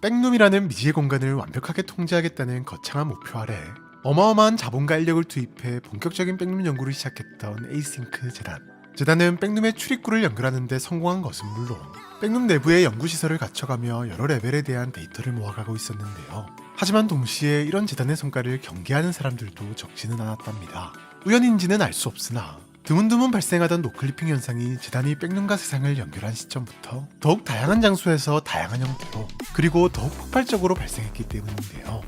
백룸이라는 미지의 공간을 완벽하게 통제하겠다는 거창한 목표 아래 어마어마한 자본과 인력을 투입해 본격적인 백룸 연구를 시작했던 에이싱크 재단. 재단은 백룸의 출입구를 연결하는 데 성공한 것은 물론 백룸 내부의 연구시설을 갖춰가며 여러 레벨에 대한 데이터를 모아가고 있었는데요. 하지만 동시에 이런 재단의 성과를 경계하는 사람들도 적지는 않았답니다. 우연인지는 알 수 없으나 드문드문 발생하던 노클리핑 현상이 재단이 백룸과 세상을 연결한 시점부터 더욱 다양한 장소에서 다양한 형태로 그리고 더욱 폭발적으로 발생했기 때문인데요.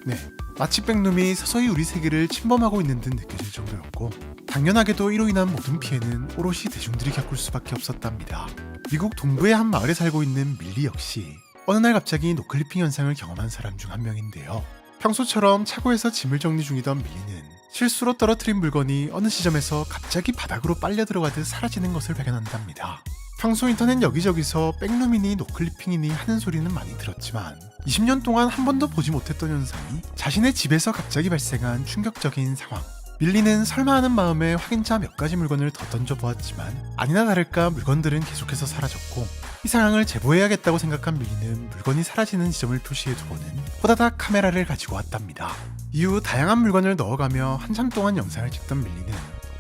네, 마치 백룸이 서서히 우리 세계를 침범하고 있는 듯 느껴질 정도였고 당연하게도 이로 인한 모든 피해는 오롯이 대중들이 겪을 수밖에 없었답니다. 미국 동부의 한 마을에 살고 있는 밀리 역시 어느 날 갑자기 노클리핑 현상을 경험한 사람 중 한 명인데요. 평소처럼 차고에서 짐을 정리 중이던 밀리는 실수로 떨어뜨린 물건이 어느 지점에서 갑자기 바닥으로 빨려 들어가듯 사라지는 것을 발견한답니다. 평소 인터넷 여기저기서 백룸이니 노클리핑이니 하는 소리는 많이 들었지만 20년 동안 한 번도 보지 못했던 현상이 자신의 집에서 갑자기 발생한 충격적인 상황. 밀리는 설마 하는 마음에 확인차 몇 가지 물건을 더 던져보았지만 아니나 다를까 물건들은 계속해서 사라졌고 이 상황을 제보해야겠다고 생각한 밀리는 물건이 사라지는 지점을 표시해두고는 호다닥 카메라를 가지고 왔답니다. 이후 다양한 물건을 넣어가며 한참 동안 영상을 찍던 밀리는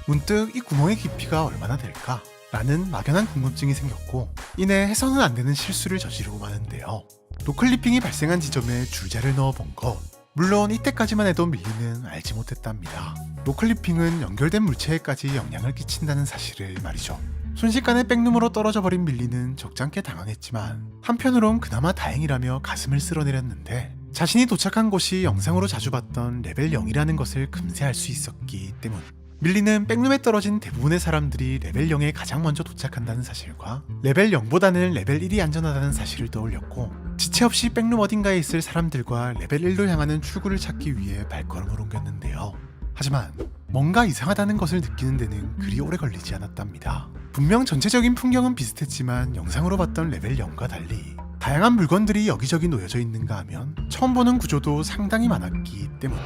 문득 이 구멍의 깊이가 얼마나 될까? 라는 막연한 궁금증이 생겼고 이내 해서는 안 되는 실수를 저지르고 마는데요. 노클리핑이 발생한 지점에 줄자를 넣어본 것. 물론 이때까지만 해도 밀리는 알지 못했답니다. 노클리핑은 연결된 물체에까지 영향을 끼친다는 사실을 말이죠. 순식간에 백룸으로 떨어져 버린 밀리는 적잖게 당황했지만 한편으론 그나마 다행이라며 가슴을 쓸어내렸는데 자신이 도착한 곳이 영상으로 자주 봤던 레벨 0이라는 것을 금세 알 수 있었기 때문. 밀리는 백룸에 떨어진 대부분의 사람들이 레벨 0에 가장 먼저 도착한다는 사실과 레벨 0보다는 레벨 1이 안전하다는 사실을 떠올렸고 지체 없이 백룸 어딘가에 있을 사람들과 레벨 1로 향하는 출구를 찾기 위해 발걸음을 옮겼는데요. 하지만 뭔가 이상하다는 것을 느끼는 데는 그리 오래 걸리지 않았답니다. 분명 전체적인 풍경은 비슷했지만 영상으로 봤던 레벨 0과 달리 다양한 물건들이 여기저기 놓여져 있는가 하면 처음 보는 구조도 상당히 많았기 때문.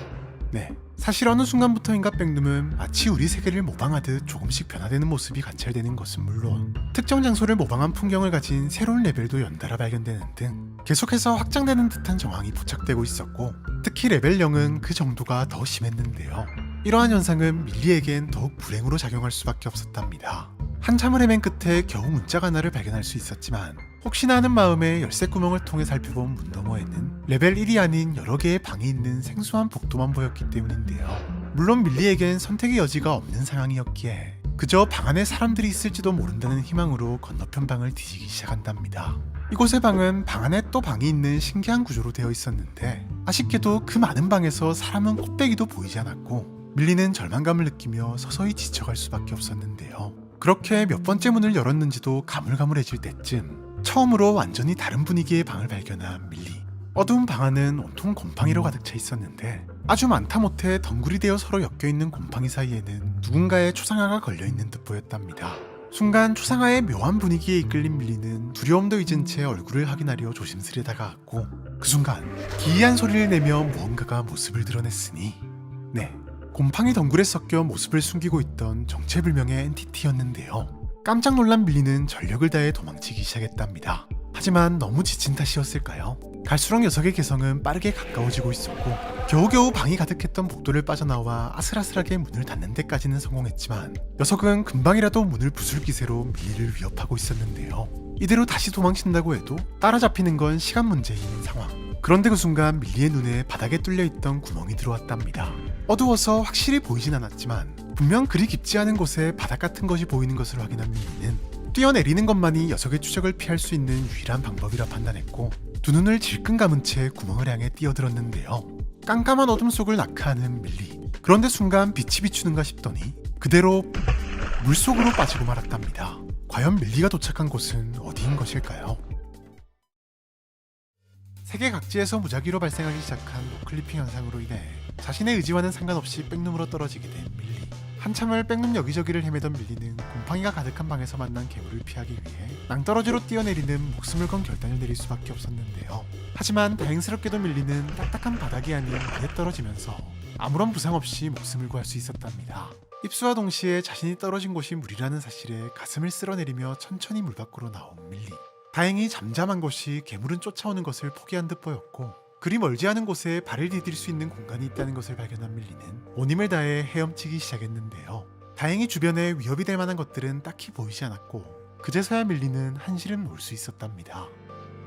네, 사실 어느 순간부터인가 백룸은 마치 우리 세계를 모방하듯 조금씩 변화되는 모습이 관찰되는 것은 물론 특정 장소를 모방한 풍경을 가진 새로운 레벨도 연달아 발견되는 등 계속해서 확장되는 듯한 정황이 포착되고 있었고 특히 레벨 0은 그 정도가 더 심했는데요. 이러한 현상은 밀리에겐 더욱 불행으로 작용할 수밖에 없었답니다. 한참을 헤맨 끝에 겨우 문짝 하나를 발견할 수 있었지만 혹시나 하는 마음에 열쇠 구멍을 통해 살펴본 문 너머에는 레벨 1이 아닌 여러 개의 방이 있는 생소한 복도만 보였기 때문인데요. 물론 밀리에겐 선택의 여지가 없는 상황이었기에 그저 방 안에 사람들이 있을지도 모른다는 희망으로 건너편 방을 뒤지기 시작한답니다. 이곳의 방은 방 안에 또 방이 있는 신기한 구조로 되어 있었는데 아쉽게도 그 많은 방에서 사람은 곱빼기도 보이지 않았고 밀리는 절망감을 느끼며 서서히 지쳐갈 수밖에 없었는데요. 그렇게 몇 번째 문을 열었는지도 가물가물해질 때쯤 처음으로 완전히 다른 분위기의 방을 발견한 밀리. 어두운 방 안은 온통 곰팡이로 가득 차 있었는데 아주 많다 못해 덩굴이 되어 서로 엮여있는 곰팡이 사이에는 누군가의 초상화가 걸려있는 듯 보였답니다. 순간 초상화의 묘한 분위기에 이끌린 밀리는 두려움도 잊은 채 얼굴을 확인하려 조심스레 다가갔고 그 순간 기이한 소리를 내며 무언가가 모습을 드러냈으니 네, 곰팡이 덩굴에 섞여 모습을 숨기고 있던 정체불명의 엔티티였는데요. 깜짝 놀란 밀리는 전력을 다해 도망치기 시작했답니다. 하지만 너무 지친 탓이었을까요? 갈수록 녀석의 개성은 빠르게 가까워지고 있었고 겨우겨우 방이 가득했던 복도를 빠져나와 아슬아슬하게 문을 닫는 데까지는 성공했지만 녀석은 금방이라도 문을 부술 기세로 밀리를 위협하고 있었는데요. 이대로 다시 도망친다고 해도 따라잡히는 건 시간 문제인 상황. 그런데 그 순간 밀리의 눈에 바닥에 뚫려있던 구멍이 들어왔답니다. 어두워서 확실히 보이진 않았지만 분명 그리 깊지 않은 곳에 바닥 같은 것이 보이는 것을 확인한 밀리는 뛰어내리는 것만이 녀석의 추적을 피할 수 있는 유일한 방법이라 판단했고 두 눈을 질끈 감은 채 구멍을 향해 뛰어들었는데요. 깜깜한 어둠 속을 낙하하는 밀리. 그런데 순간 빛이 비추는가 싶더니 그대로 물속으로 빠지고 말았답니다. 과연 밀리가 도착한 곳은 어디인 것일까요? 세계 각지에서 무작위로 발생하기 시작한 노클리핑 현상으로 인해 자신의 의지와는 상관없이 백룸으로 떨어지게 된 밀리. 한참을 백룸 여기저기를 헤매던 밀리는 곰팡이가 가득한 방에서 만난 괴물을 피하기 위해 낭떠러지로 뛰어내리는 목숨을 건 결단을 내릴 수밖에 없었는데요. 하지만 다행스럽게도 밀리는 딱딱한 바닥이 아닌 물에 떨어지면서 아무런 부상 없이 목숨을 구할 수 있었답니다. 입수와 동시에 자신이 떨어진 곳이 물이라는 사실에 가슴을 쓸어내리며 천천히 물 밖으로 나온 밀리. 다행히 잠잠한 곳이 괴물은 쫓아오는 것을 포기한 듯 보였고, 그리 멀지 않은 곳에 발을 디딜 수 있는 공간이 있다는 것을 발견한 밀리는 온 힘을 다해 헤엄치기 시작했는데요. 다행히 주변에 위협이 될 만한 것들은 딱히 보이지 않았고, 그제서야 밀리는 한시름 놓을 수 있었답니다.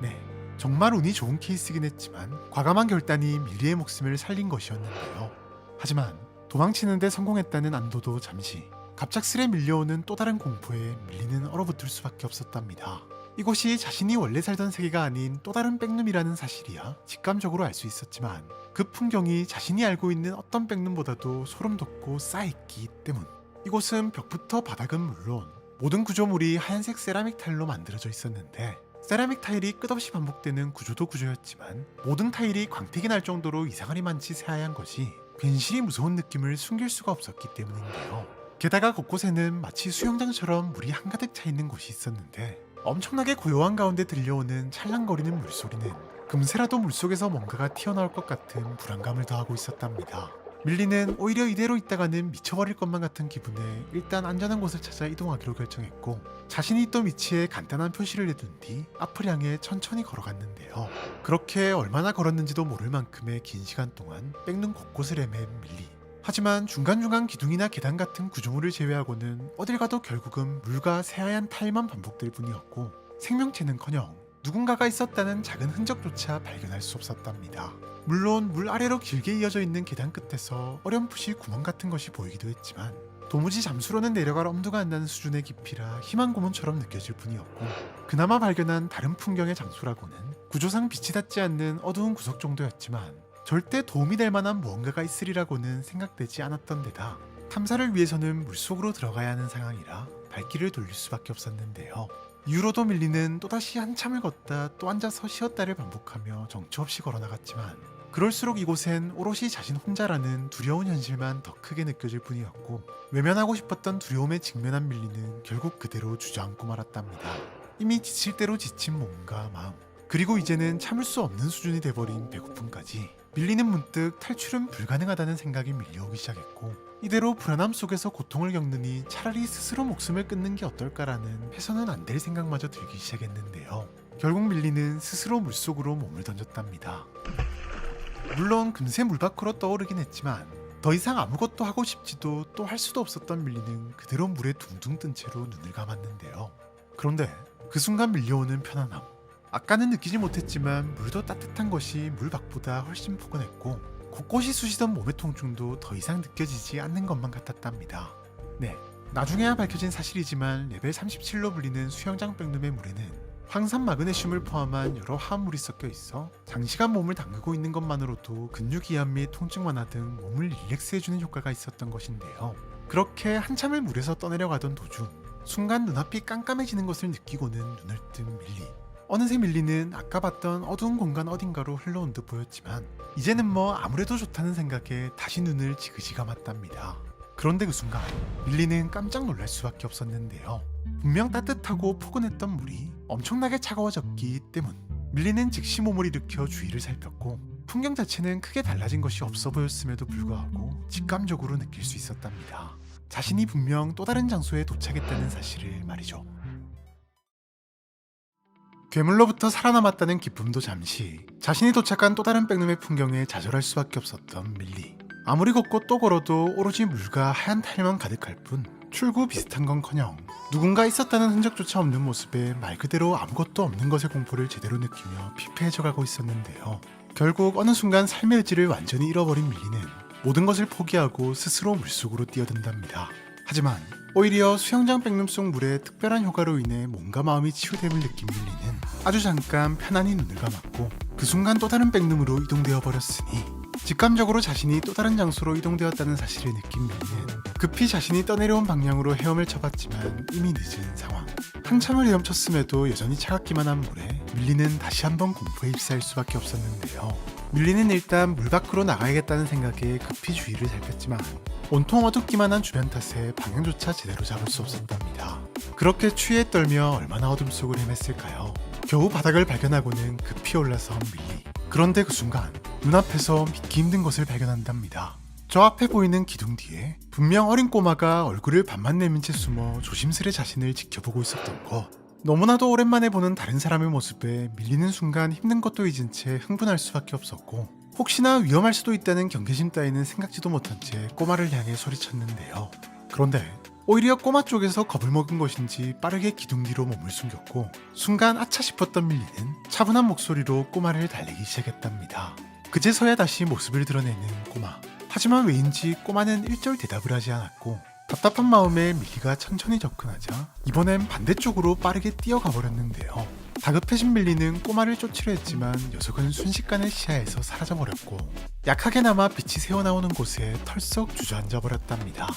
네, 정말 운이 좋은 케이스긴 했지만 과감한 결단이 밀리의 목숨을 살린 것이었는데요. 하지만 도망치는데 성공했다는 안도도 잠시, 갑작스레 밀려오는 또 다른 공포에 밀리는 얼어붙을 수밖에 없었답니다. 이곳이 자신이 원래 살던 세계가 아닌 또 다른 백룸이라는 사실이야 직감적으로 알 수 있었지만, 그 풍경이 자신이 알고 있는 어떤 백룸보다도 소름 돋고 쌓여있기 때문. 이곳은 벽부터 바닥은 물론 모든 구조물이 하얀색 세라믹 타일로 만들어져 있었는데, 세라믹 타일이 끝없이 반복되는 구조도 구조였지만 모든 타일이 광택이 날 정도로 이상하리 많지 새하얀 것이 괜시리 무서운 느낌을 숨길 수가 없었기 때문인데요. 게다가 곳곳에는 마치 수영장처럼 물이 한가득 차 있는 곳이 있었는데, 엄청나게 고요한 가운데 들려오는 찰랑거리는 물소리는 금세라도 물속에서 뭔가가 튀어나올 것 같은 불안감을 더하고 있었답니다. 밀리는 오히려 이대로 있다가는 미쳐버릴 것만 같은 기분에 일단 안전한 곳을 찾아 이동하기로 결정했고, 자신이 있던 위치에 간단한 표시를 내둔 뒤 앞을 향해 천천히 걸어갔는데요. 그렇게 얼마나 걸었는지도 모를 만큼의 긴 시간 동안 백룸 곳곳을 헤맨 밀리. 하지만 중간중간 기둥이나 계단 같은 구조물을 제외하고는 어딜 가도 결국은 물과 새하얀 타일만 반복될 뿐이었고, 생명체는커녕 누군가가 있었다는 작은 흔적조차 발견할 수 없었답니다. 물론 물 아래로 길게 이어져 있는 계단 끝에서 어렴풋이 구멍 같은 것이 보이기도 했지만, 도무지 잠수로는 내려갈 엄두가 안 나는 수준의 깊이라 희망 고문처럼 느껴질 뿐이었고, 그나마 발견한 다른 풍경의 장소라고는 구조상 빛이 닿지 않는 어두운 구석 정도였지만 절대 도움이 될 만한 무언가가 있으리라고는 생각되지 않았던 데다, 탐사를 위해서는 물속으로 들어가야 하는 상황이라 발길을 돌릴 수밖에 없었는데요. 이후로도 밀리는 또다시 한참을 걷다 또 앉아서 쉬었다를 반복하며 정처 없이 걸어나갔지만, 그럴수록 이곳엔 오롯이 자신 혼자라는 두려운 현실만 더 크게 느껴질 뿐이었고, 외면하고 싶었던 두려움에 직면한 밀리는 결국 그대로 주저앉고 말았답니다. 이미 지칠 대로 지친 몸과 마음, 그리고 이제는 참을 수 없는 수준이 돼버린 배고픔까지, 밀리는 문득 탈출은 불가능하다는 생각이 밀려오기 시작했고, 이대로 불안함 속에서 고통을 겪느니 차라리 스스로 목숨을 끊는 게 어떨까라는 해서는 안 될 생각마저 들기 시작했는데요. 결국 밀리는 스스로 물속으로 몸을 던졌답니다. 물론 금세 물 밖으로 떠오르긴 했지만 더 이상 아무것도 하고 싶지도 또 할 수도 없었던 밀리는 그대로 물에 둥둥 뜬 채로 눈을 감았는데요. 그런데 그 순간 밀려오는 편안함, 아까는 느끼지 못했지만 물도 따뜻한 것이 물 밖보다 훨씬 포근했고, 곳곳이 쑤시던 몸의 통증도 더 이상 느껴지지 않는 것만 같았답니다. 네, 나중에야 밝혀진 사실이지만 레벨 37로 불리는 수영장 백룸의 물에는 황산 마그네슘을 포함한 여러 화합물이 섞여 있어 장시간 몸을 담그고 있는 것만으로도 근육 이완 및 통증 완화 등 몸을 릴렉스해주는 효과가 있었던 것인데요. 그렇게 한참을 물에서 떠내려가던 도중 순간 눈앞이 깜깜해지는 것을 느끼고는 눈을 뜬 밀리. 어느새 밀리는 아까 봤던 어두운 공간 어딘가로 흘러온 듯 보였지만 이제는 뭐 아무래도 좋다는 생각에 다시 눈을 지그시 감았답니다. 그런데 그 순간 밀리는 깜짝 놀랄 수밖에 없었는데요. 분명 따뜻하고 포근했던 물이 엄청나게 차가워졌기 때문. 밀리는 즉시 몸을 일으켜 주위를 살폈고, 풍경 자체는 크게 달라진 것이 없어 보였음에도 불구하고 직감적으로 느낄 수 있었답니다. 자신이 분명 또 다른 장소에 도착했다는 사실을 말이죠. 괴물로부터 살아남았다는 기쁨도 잠시, 자신이 도착한 또 다른 백룸의 풍경에 좌절할 수밖에 없었던 밀리. 아무리 걷고 또 걸어도 오로지 물과 하얀 타일만 가득할 뿐 출구 비슷한 건커녕 누군가 있었다는 흔적조차 없는 모습에 말 그대로 아무것도 없는 것의 공포를 제대로 느끼며 피폐해져 가고 있었는데요. 결국 어느 순간 삶의 의지를 완전히 잃어버린 밀리는 모든 것을 포기하고 스스로 물속으로 뛰어든답니다. 하지만 오히려 수영장 백룸 속 물의 특별한 효과로 인해 몸과 마음이 치유됨을 느낀 밀리는 아주 잠깐 편안히 눈을 감았고, 그 순간 또 다른 백룸으로 이동되어 버렸으니 직감적으로 자신이 또 다른 장소로 이동되었다는 사실을 느낀 밀리는 급히 자신이 떠내려온 방향으로 헤엄을 쳐봤지만 이미 늦은 상황. 한참을 헤엄쳤음에도 여전히 차갑기만 한 물에 밀리는 다시 한번 공포에 휩싸일 수밖에 없었는데요. 밀리는 일단 물 밖으로 나가야겠다는 생각에 급히 주위를 살폈지만 온통 어둡기만 한 주변 탓에 방향조차 제대로 잡을 수 없었답니다. 그렇게 추위에 떨며 얼마나 어둠 속을 헤맸을까요? 겨우 바닥을 발견하고는 급히 올라선 밀리. 그런데 그 순간 눈앞에서 믿기 힘든 것을 발견한답니다. 저 앞에 보이는 기둥 뒤에 분명 어린 꼬마가 얼굴을 반만 내민 채 숨어 조심스레 자신을 지켜보고 있었던 것. 너무나도 오랜만에 보는 다른 사람의 모습에 밀리는 순간 힘든 것도 잊은 채 흥분할 수밖에 없었고, 혹시나 위험할 수도 있다는 경계심 따위는 생각지도 못한 채 꼬마를 향해 소리쳤는데요. 그런데 오히려 꼬마 쪽에서 겁을 먹은 것인지 빠르게 기둥 뒤로 몸을 숨겼고, 순간 아차 싶었던 밀리는 차분한 목소리로 꼬마를 달래기 시작했답니다. 그제서야 다시 모습을 드러내는 꼬마. 하지만 왜인지 꼬마는 일절 대답을 하지 않았고, 답답한 마음에 밀리가 천천히 접근하자 이번엔 반대쪽으로 빠르게 뛰어가 버렸는데요. 다급해진 밀리는 꼬마를 쫓으려 했지만 녀석은 순식간에 시야에서 사라져버렸고, 약하게나마 빛이 새어나오는 곳에 털썩 주저앉아 버렸답니다.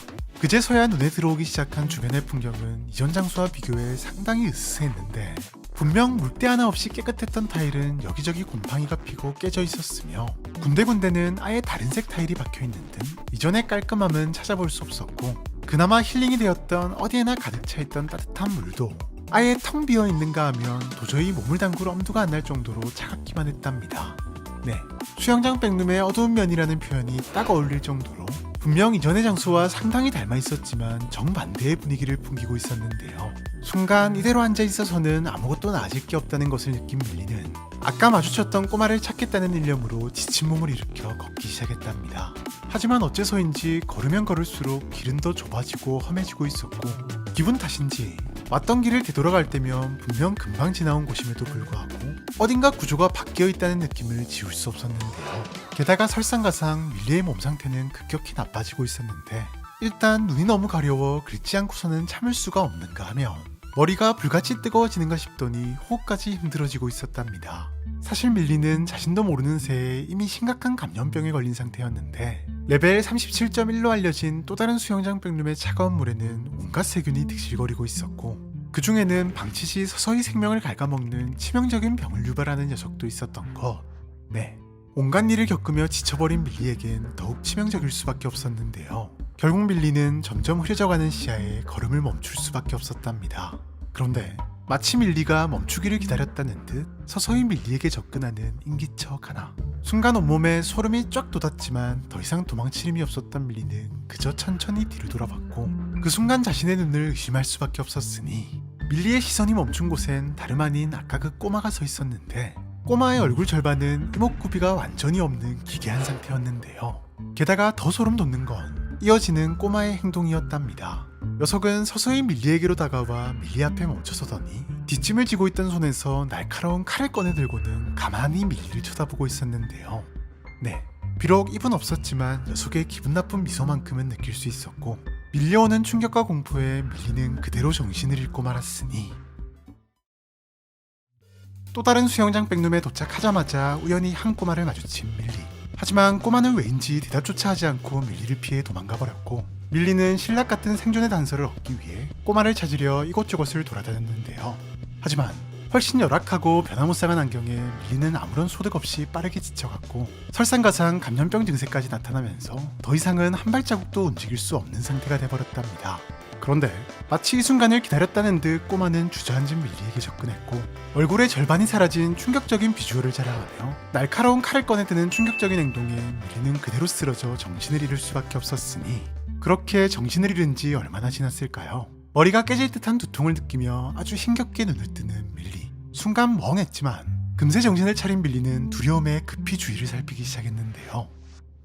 그제서야 눈에 들어오기 시작한 주변의 풍경은 이전 장소와 비교해 상당히 으스스했는데, 분명 물때 하나 없이 깨끗했던 타일은 여기저기 곰팡이가 피고 깨져 있었으며, 군데군데는 아예 다른 색 타일이 박혀있는 등 이전의 깔끔함은 찾아볼 수 없었고, 그나마 힐링이 되었던 어디에나 가득 차있던 따뜻한 물도 아예 텅 비어 있는가 하면 도저히 몸을 담글 엄두가 안 날 정도로 차갑기만 했답니다. 네, 수영장 백룸의 어두운 면이라는 표현이 딱 어울릴 정도로 분명 이전의 장소와 상당히 닮아 있었지만 정반대의 분위기를 풍기고 있었는데요. 순간 이대로 앉아 있어서는 아무것도 나아질 게 없다는 것을 느낀 밀리는 아까 마주쳤던 꼬마를 찾겠다는 일념으로 지친 몸을 일으켜 걷기 시작했답니다. 하지만 어째서인지 걸으면 걸을수록 길은 더 좁아지고 험해지고 있었고, 기분 탓인지 왔던 길을 되돌아갈 때면 분명 금방 지나온 곳임에도 불구하고 어딘가 구조가 바뀌어 있다는 느낌을 지울 수 없었는데요. 게다가 설상가상 밀리의 몸 상태는 급격히 나빠지고 있었는데, 일단 눈이 너무 가려워 긁지 않고서는 참을 수가 없는가 하며 머리가 불같이 뜨거워지는가 싶더니 호흡까지 힘들어지고 있었답니다. 사실 밀리는 자신도 모르는 새에 이미 심각한 감염병에 걸린 상태였는데, 레벨 37.1로 알려진 또 다른 수영장 백룸의 차가운 물에는 온갖 세균이 득실거리고 있었고, 그 중에는 방치 시 서서히 생명을 갉아먹는 치명적인 병을 유발하는 녀석도 있었던 것. 네, 온갖 일을 겪으며 지쳐버린 밀리에겐 더욱 치명적일 수밖에 없었는데요. 결국 밀리는 점점 흐려져가는 시야에 걸음을 멈출 수밖에 없었답니다. 그런데 마치 밀리가 멈추기를 기다렸다는 듯 서서히 밀리에게 접근하는 인기척 하나. 순간 온몸에 소름이 쫙 돋았지만 더 이상 도망칠 힘이 없었던 밀리는 그저 천천히 뒤를 돌아봤고, 그 순간 자신의 눈을 의심할 수밖에 없었으니 밀리의 시선이 멈춘 곳엔 다름 아닌 아까 그 꼬마가 서 있었는데, 꼬마의 얼굴 절반은 이목구비가 완전히 없는 기괴한 상태였는데요. 게다가 더 소름 돋는 건 이어지는 꼬마의 행동이었답니다. 녀석은 서서히 밀리에게로 다가와 밀리 앞에 멈춰서더니 뒷짐을 지고 있던 손에서 날카로운 칼을 꺼내 들고는 가만히 밀리를 쳐다보고 있었는데요. 네, 비록 입은 없었지만 녀석의 기분 나쁜 미소만큼은 느낄 수 있었고, 밀려오는 충격과 공포에 밀리는 그대로 정신을 잃고 말았으니, 또 다른 수영장 백룸에 도착하자마자 우연히 한 꼬마를 마주친 밀리. 하지만 꼬마는 왜인지 대답조차 하지 않고 밀리를 피해 도망가 버렸고, 밀리는 신락 같은 생존의 단서를 얻기 위해 꼬마를 찾으려 이곳저곳을 돌아다녔는데요. 하지만 훨씬 열악하고 변화무쌍한 안경에 밀리는 아무런 소득 없이 빠르게 지쳐갔고, 설상가상 감염병 증세까지 나타나면서 더 이상은 한 발자국도 움직일 수 없는 상태가 돼버렸답니다. 그런데 마치 이 순간을 기다렸다는 듯 꼬마는 주저앉은 밀리에게 접근했고, 얼굴의 절반이 사라진 충격적인 비주얼을 자랑하며 날카로운 칼을 꺼내드는 충격적인 행동에 밀리는 그대로 쓰러져 정신을 잃을 수밖에 없었으니, 그렇게 정신을 잃은 지 얼마나 지났을까요? 머리가 깨질 듯한 두통을 느끼며 아주 힘겹게 눈을 뜨는 밀리. 순간 멍했지만 금세 정신을 차린 밀리는 두려움에 급히 주위를 살피기 시작했는데요.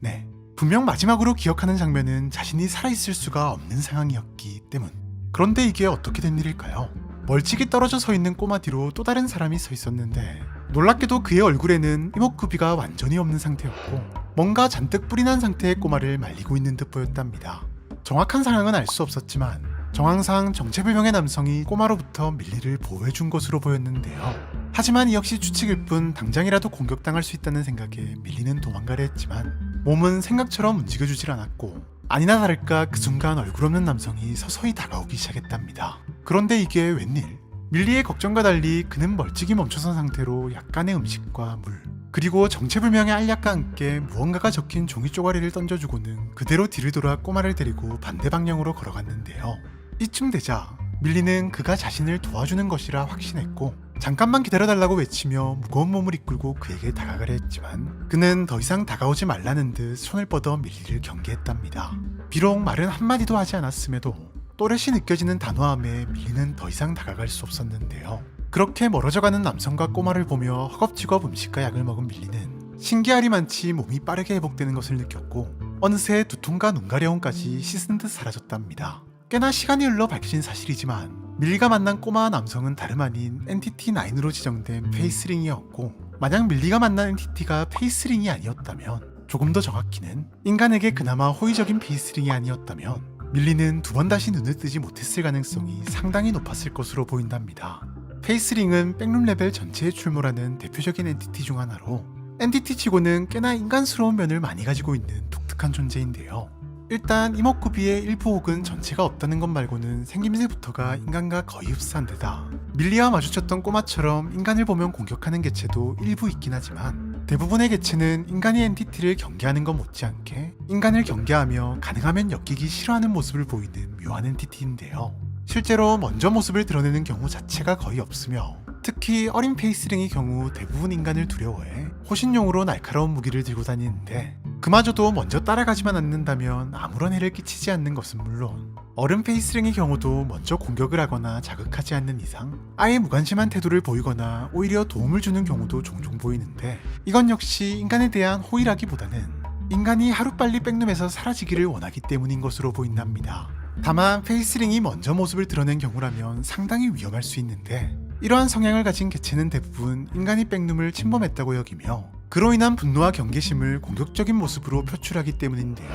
네, 분명 마지막으로 기억하는 장면은 자신이 살아있을 수가 없는 상황이었기 때문. 그런데 이게 어떻게 된 일일까요? 멀찍이 떨어져 서 있는 꼬마 뒤로 또 다른 사람이 서 있었는데, 놀랍게도 그의 얼굴에는 이목구비가 완전히 없는 상태였고, 뭔가 잔뜩 뿔이 난 상태의 꼬마를 말리고 있는 듯 보였답니다. 정확한 상황은 알 수 없었지만 정황상 정체불명의 남성이 꼬마로부터 밀리를 보호해준 것으로 보였는데요. 하지만 이 역시 추측일 뿐 당장이라도 공격당할 수 있다는 생각에 밀리는 도망가려 했지만 몸은 생각처럼 움직여주질 않았고, 아니나 다를까 그 순간 얼굴 없는 남성이 서서히 다가오기 시작했답니다. 그런데 이게 웬일? 밀리의 걱정과 달리 그는 멀찍이 멈춰선 상태로 약간의 음식과 물, 그리고 정체불명의 알약과 함께 무언가가 적힌 종이 쪼가리를 던져주고는 그대로 뒤를 돌아 꼬마를 데리고 반대 방향으로 걸어갔는데요. 이쯤 되자 밀리는 그가 자신을 도와주는 것이라 확신했고, 잠깐만 기다려달라고 외치며 무거운 몸을 이끌고 그에게 다가가려 했지만 그는 더 이상 다가오지 말라는 듯 손을 뻗어 밀리를 경계했답니다. 비록 말은 한마디도 하지 않았음에도 또렷이 느껴지는 단호함에 밀리는 더 이상 다가갈 수 없었는데요. 그렇게 멀어져가는 남성과 꼬마를 보며 허겁지겁 음식과 약을 먹은 밀리는 신기하리만치 몸이 빠르게 회복되는 것을 느꼈고 어느새 두통과 눈가려움까지 씻은 듯 사라졌답니다. 꽤나 시간이 흘러 밝혀진 사실이지만 밀리가 만난 꼬마 남성은 다름 아닌 NTT9으로 지정된 페이스링이었고 만약 밀리가 만난 NTT가 페이스링이 아니었다면 조금 더 정확히는 인간에게 그나마 호의적인 페이스링이 아니었다면 밀리는 두 번 다시 눈을 뜨지 못했을 가능성이 상당히 높았을 것으로 보인답니다. 페이스링은 백룸 레벨 전체에 출몰하는 대표적인 엔티티 중 하나로 엔티티치고는 꽤나 인간스러운 면을 많이 가지고 있는 독특한 존재인데요. 일단 이목구비의 일부 혹은 전체가 없다는 것 말고는 생김새부터가 인간과 거의 흡사한 데다 밀리와 마주쳤던 꼬마처럼 인간을 보면 공격하는 개체도 일부 있긴 하지만 대부분의 개체는 인간이 엔티티를 경계하는 것 못지않게 인간을 경계하며 가능하면 엮이기 싫어하는 모습을 보이는 묘한 엔티티인데요. 실제로 먼저 모습을 드러내는 경우 자체가 거의 없으며 특히 어린 페이스링의 경우 대부분 인간을 두려워해 호신용으로 날카로운 무기를 들고 다니는데 그마저도 먼저 따라가지만 않는다면 아무런 해를 끼치지 않는 것은 물론 어른 페이스링의 경우도 먼저 공격을 하거나 자극하지 않는 이상 아예 무관심한 태도를 보이거나 오히려 도움을 주는 경우도 종종 보이는데 이건 역시 인간에 대한 호의라기보다는 인간이 하루빨리 백룸에서 사라지기를 원하기 때문인 것으로 보인답니다. 다만 페이스링이 먼저 모습을 드러낸 경우라면 상당히 위험할 수 있는데 이러한 성향을 가진 개체는 대부분 인간이 백룸을 침범했다고 여기며 그로 인한 분노와 경계심을 공격적인 모습으로 표출하기 때문인데요.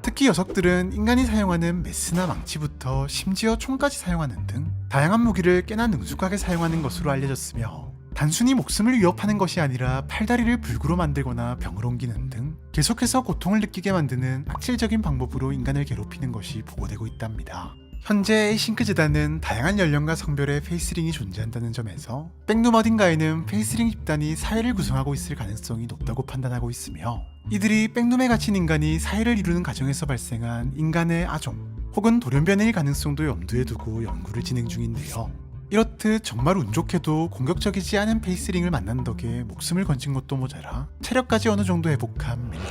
특히 녀석들은 인간이 사용하는 메스나 망치부터 심지어 총까지 사용하는 등 다양한 무기를 꽤나 능숙하게 사용하는 것으로 알려졌으며 단순히 목숨을 위협하는 것이 아니라 팔다리를 불구로 만들거나 병을 옮기는 등 계속해서 고통을 느끼게 만드는 악질적인 방법으로 인간을 괴롭히는 것이 보고되고 있답니다. 현재 에이싱크 재단은 다양한 연령과 성별의 페이스링이 존재한다는 점에서 백룸 어딘가에는 페이스링 집단이 사회를 구성하고 있을 가능성이 높다고 판단하고 있으며 이들이 백룸에 갇힌 인간이 사회를 이루는 과정에서 발생한 인간의 아종 혹은 돌연변일 가능성도 염두에 두고 연구를 진행 중인데요. 이렇듯 정말 운 좋게도 공격적이지 않은 페이스링을 만난 덕에 목숨을 건진 것도 모자라 체력까지 어느 정도 회복한 밀리.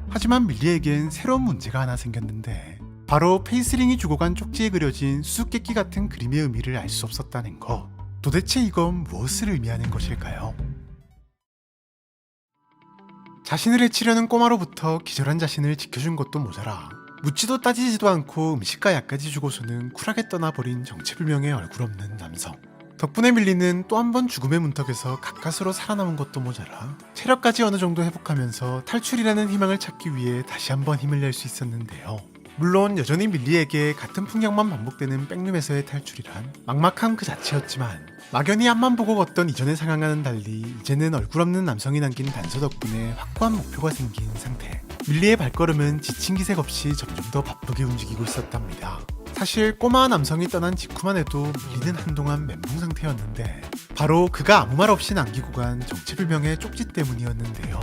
하지만 밀리에겐 새로운 문제가 하나 생겼는데 바로 페이스링이 죽어간 쪽지에 그려진 수수께끼 같은 그림의 의미를 알 수 없었다는 것. 도대체 이건 무엇을 의미하는 것일까요? 자신을 해치려는 꼬마로부터 기절한 자신을 지켜준 것도 모자라 묻지도 따지지도 않고 음식과 약까지 주고서는 쿨하게 떠나버린 정체불명의 얼굴 없는 남성. 덕분에 밀리는 또 한 번 죽음의 문턱에서 가까스로 살아남은 것도 모자라 체력까지 어느 정도 회복하면서 탈출이라는 희망을 찾기 위해 다시 한번 힘을 낼 수 있었는데요. 물론 여전히 밀리에게 같은 풍경만 반복되는 백룸에서의 탈출이란 막막함 그 자체였지만 막연히 앞만 보고 걷던 이전의 상황과는 달리 이제는 얼굴 없는 남성이 남긴 단서 덕분에 확고한 목표가 생긴 상태. 밀리의 발걸음은 지친 기색 없이 점점 더 바쁘게 움직이고 있었답니다. 사실 꼬마 남성이 떠난 직후만 해도 밀리는 한동안 멘붕 상태였는데 바로 그가 아무 말 없이 남기고 간 정체불명의 쪽지 때문이었는데요.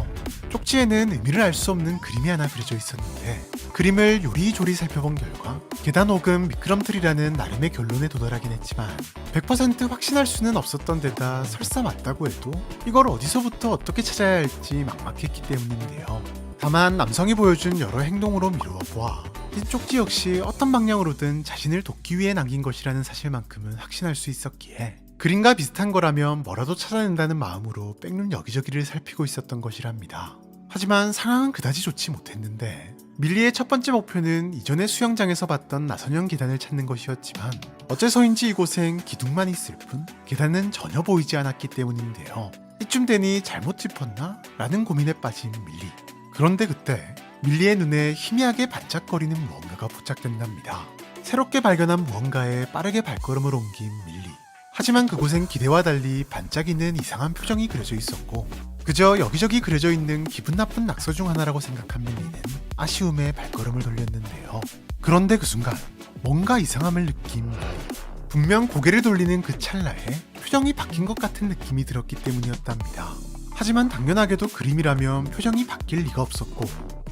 쪽지에는 의미를 알 수 없는 그림이 하나 그려져 있었는데 그림을 요리조리 살펴본 결과 계단 혹은 미끄럼틀이라는 나름의 결론에 도달하긴 했지만 100% 확신할 수는 없었던 데다 설사 맞다고 해도 이걸 어디서부터 어떻게 찾아야 할지 막막했기 때문인데요. 다만 남성이 보여준 여러 행동으로 미루어 보아 이 쪽지 역시 어떤 방향으로든 자신을 돕기 위해 남긴 것이라는 사실만큼은 확신할 수 있었기에 그림과 비슷한 거라면 뭐라도 찾아낸다는 마음으로 백룸 여기저기를 살피고 있었던 것이랍니다. 하지만 상황은 그다지 좋지 못했는데 밀리의 첫 번째 목표는 이전에 수영장에서 봤던 나선형 계단을 찾는 것이었지만 어째서인지 이곳엔 기둥만 있을 뿐 계단은 전혀 보이지 않았기 때문인데요. 이쯤 되니 잘못 짚었나? 라는 고민에 빠진 밀리. 그런데 그때 밀리의 눈에 희미하게 반짝거리는 무언가가 포착된답니다. 새롭게 발견한 무언가에 빠르게 발걸음을 옮긴 밀리. 하지만 그곳엔 기대와 달리 반짝이는 이상한 표정이 그려져 있었고 그저 여기저기 그려져 있는 기분 나쁜 낙서 중 하나라고 생각한 밀리는 아쉬움에 발걸음을 돌렸는데요. 그런데 그 순간 뭔가 이상함을 느낀 밀리. 분명 고개를 돌리는 그 찰나에 표정이 바뀐 것 같은 느낌이 들었기 때문이었답니다. 하지만 당연하게도 그림이라면 표정이 바뀔 리가 없었고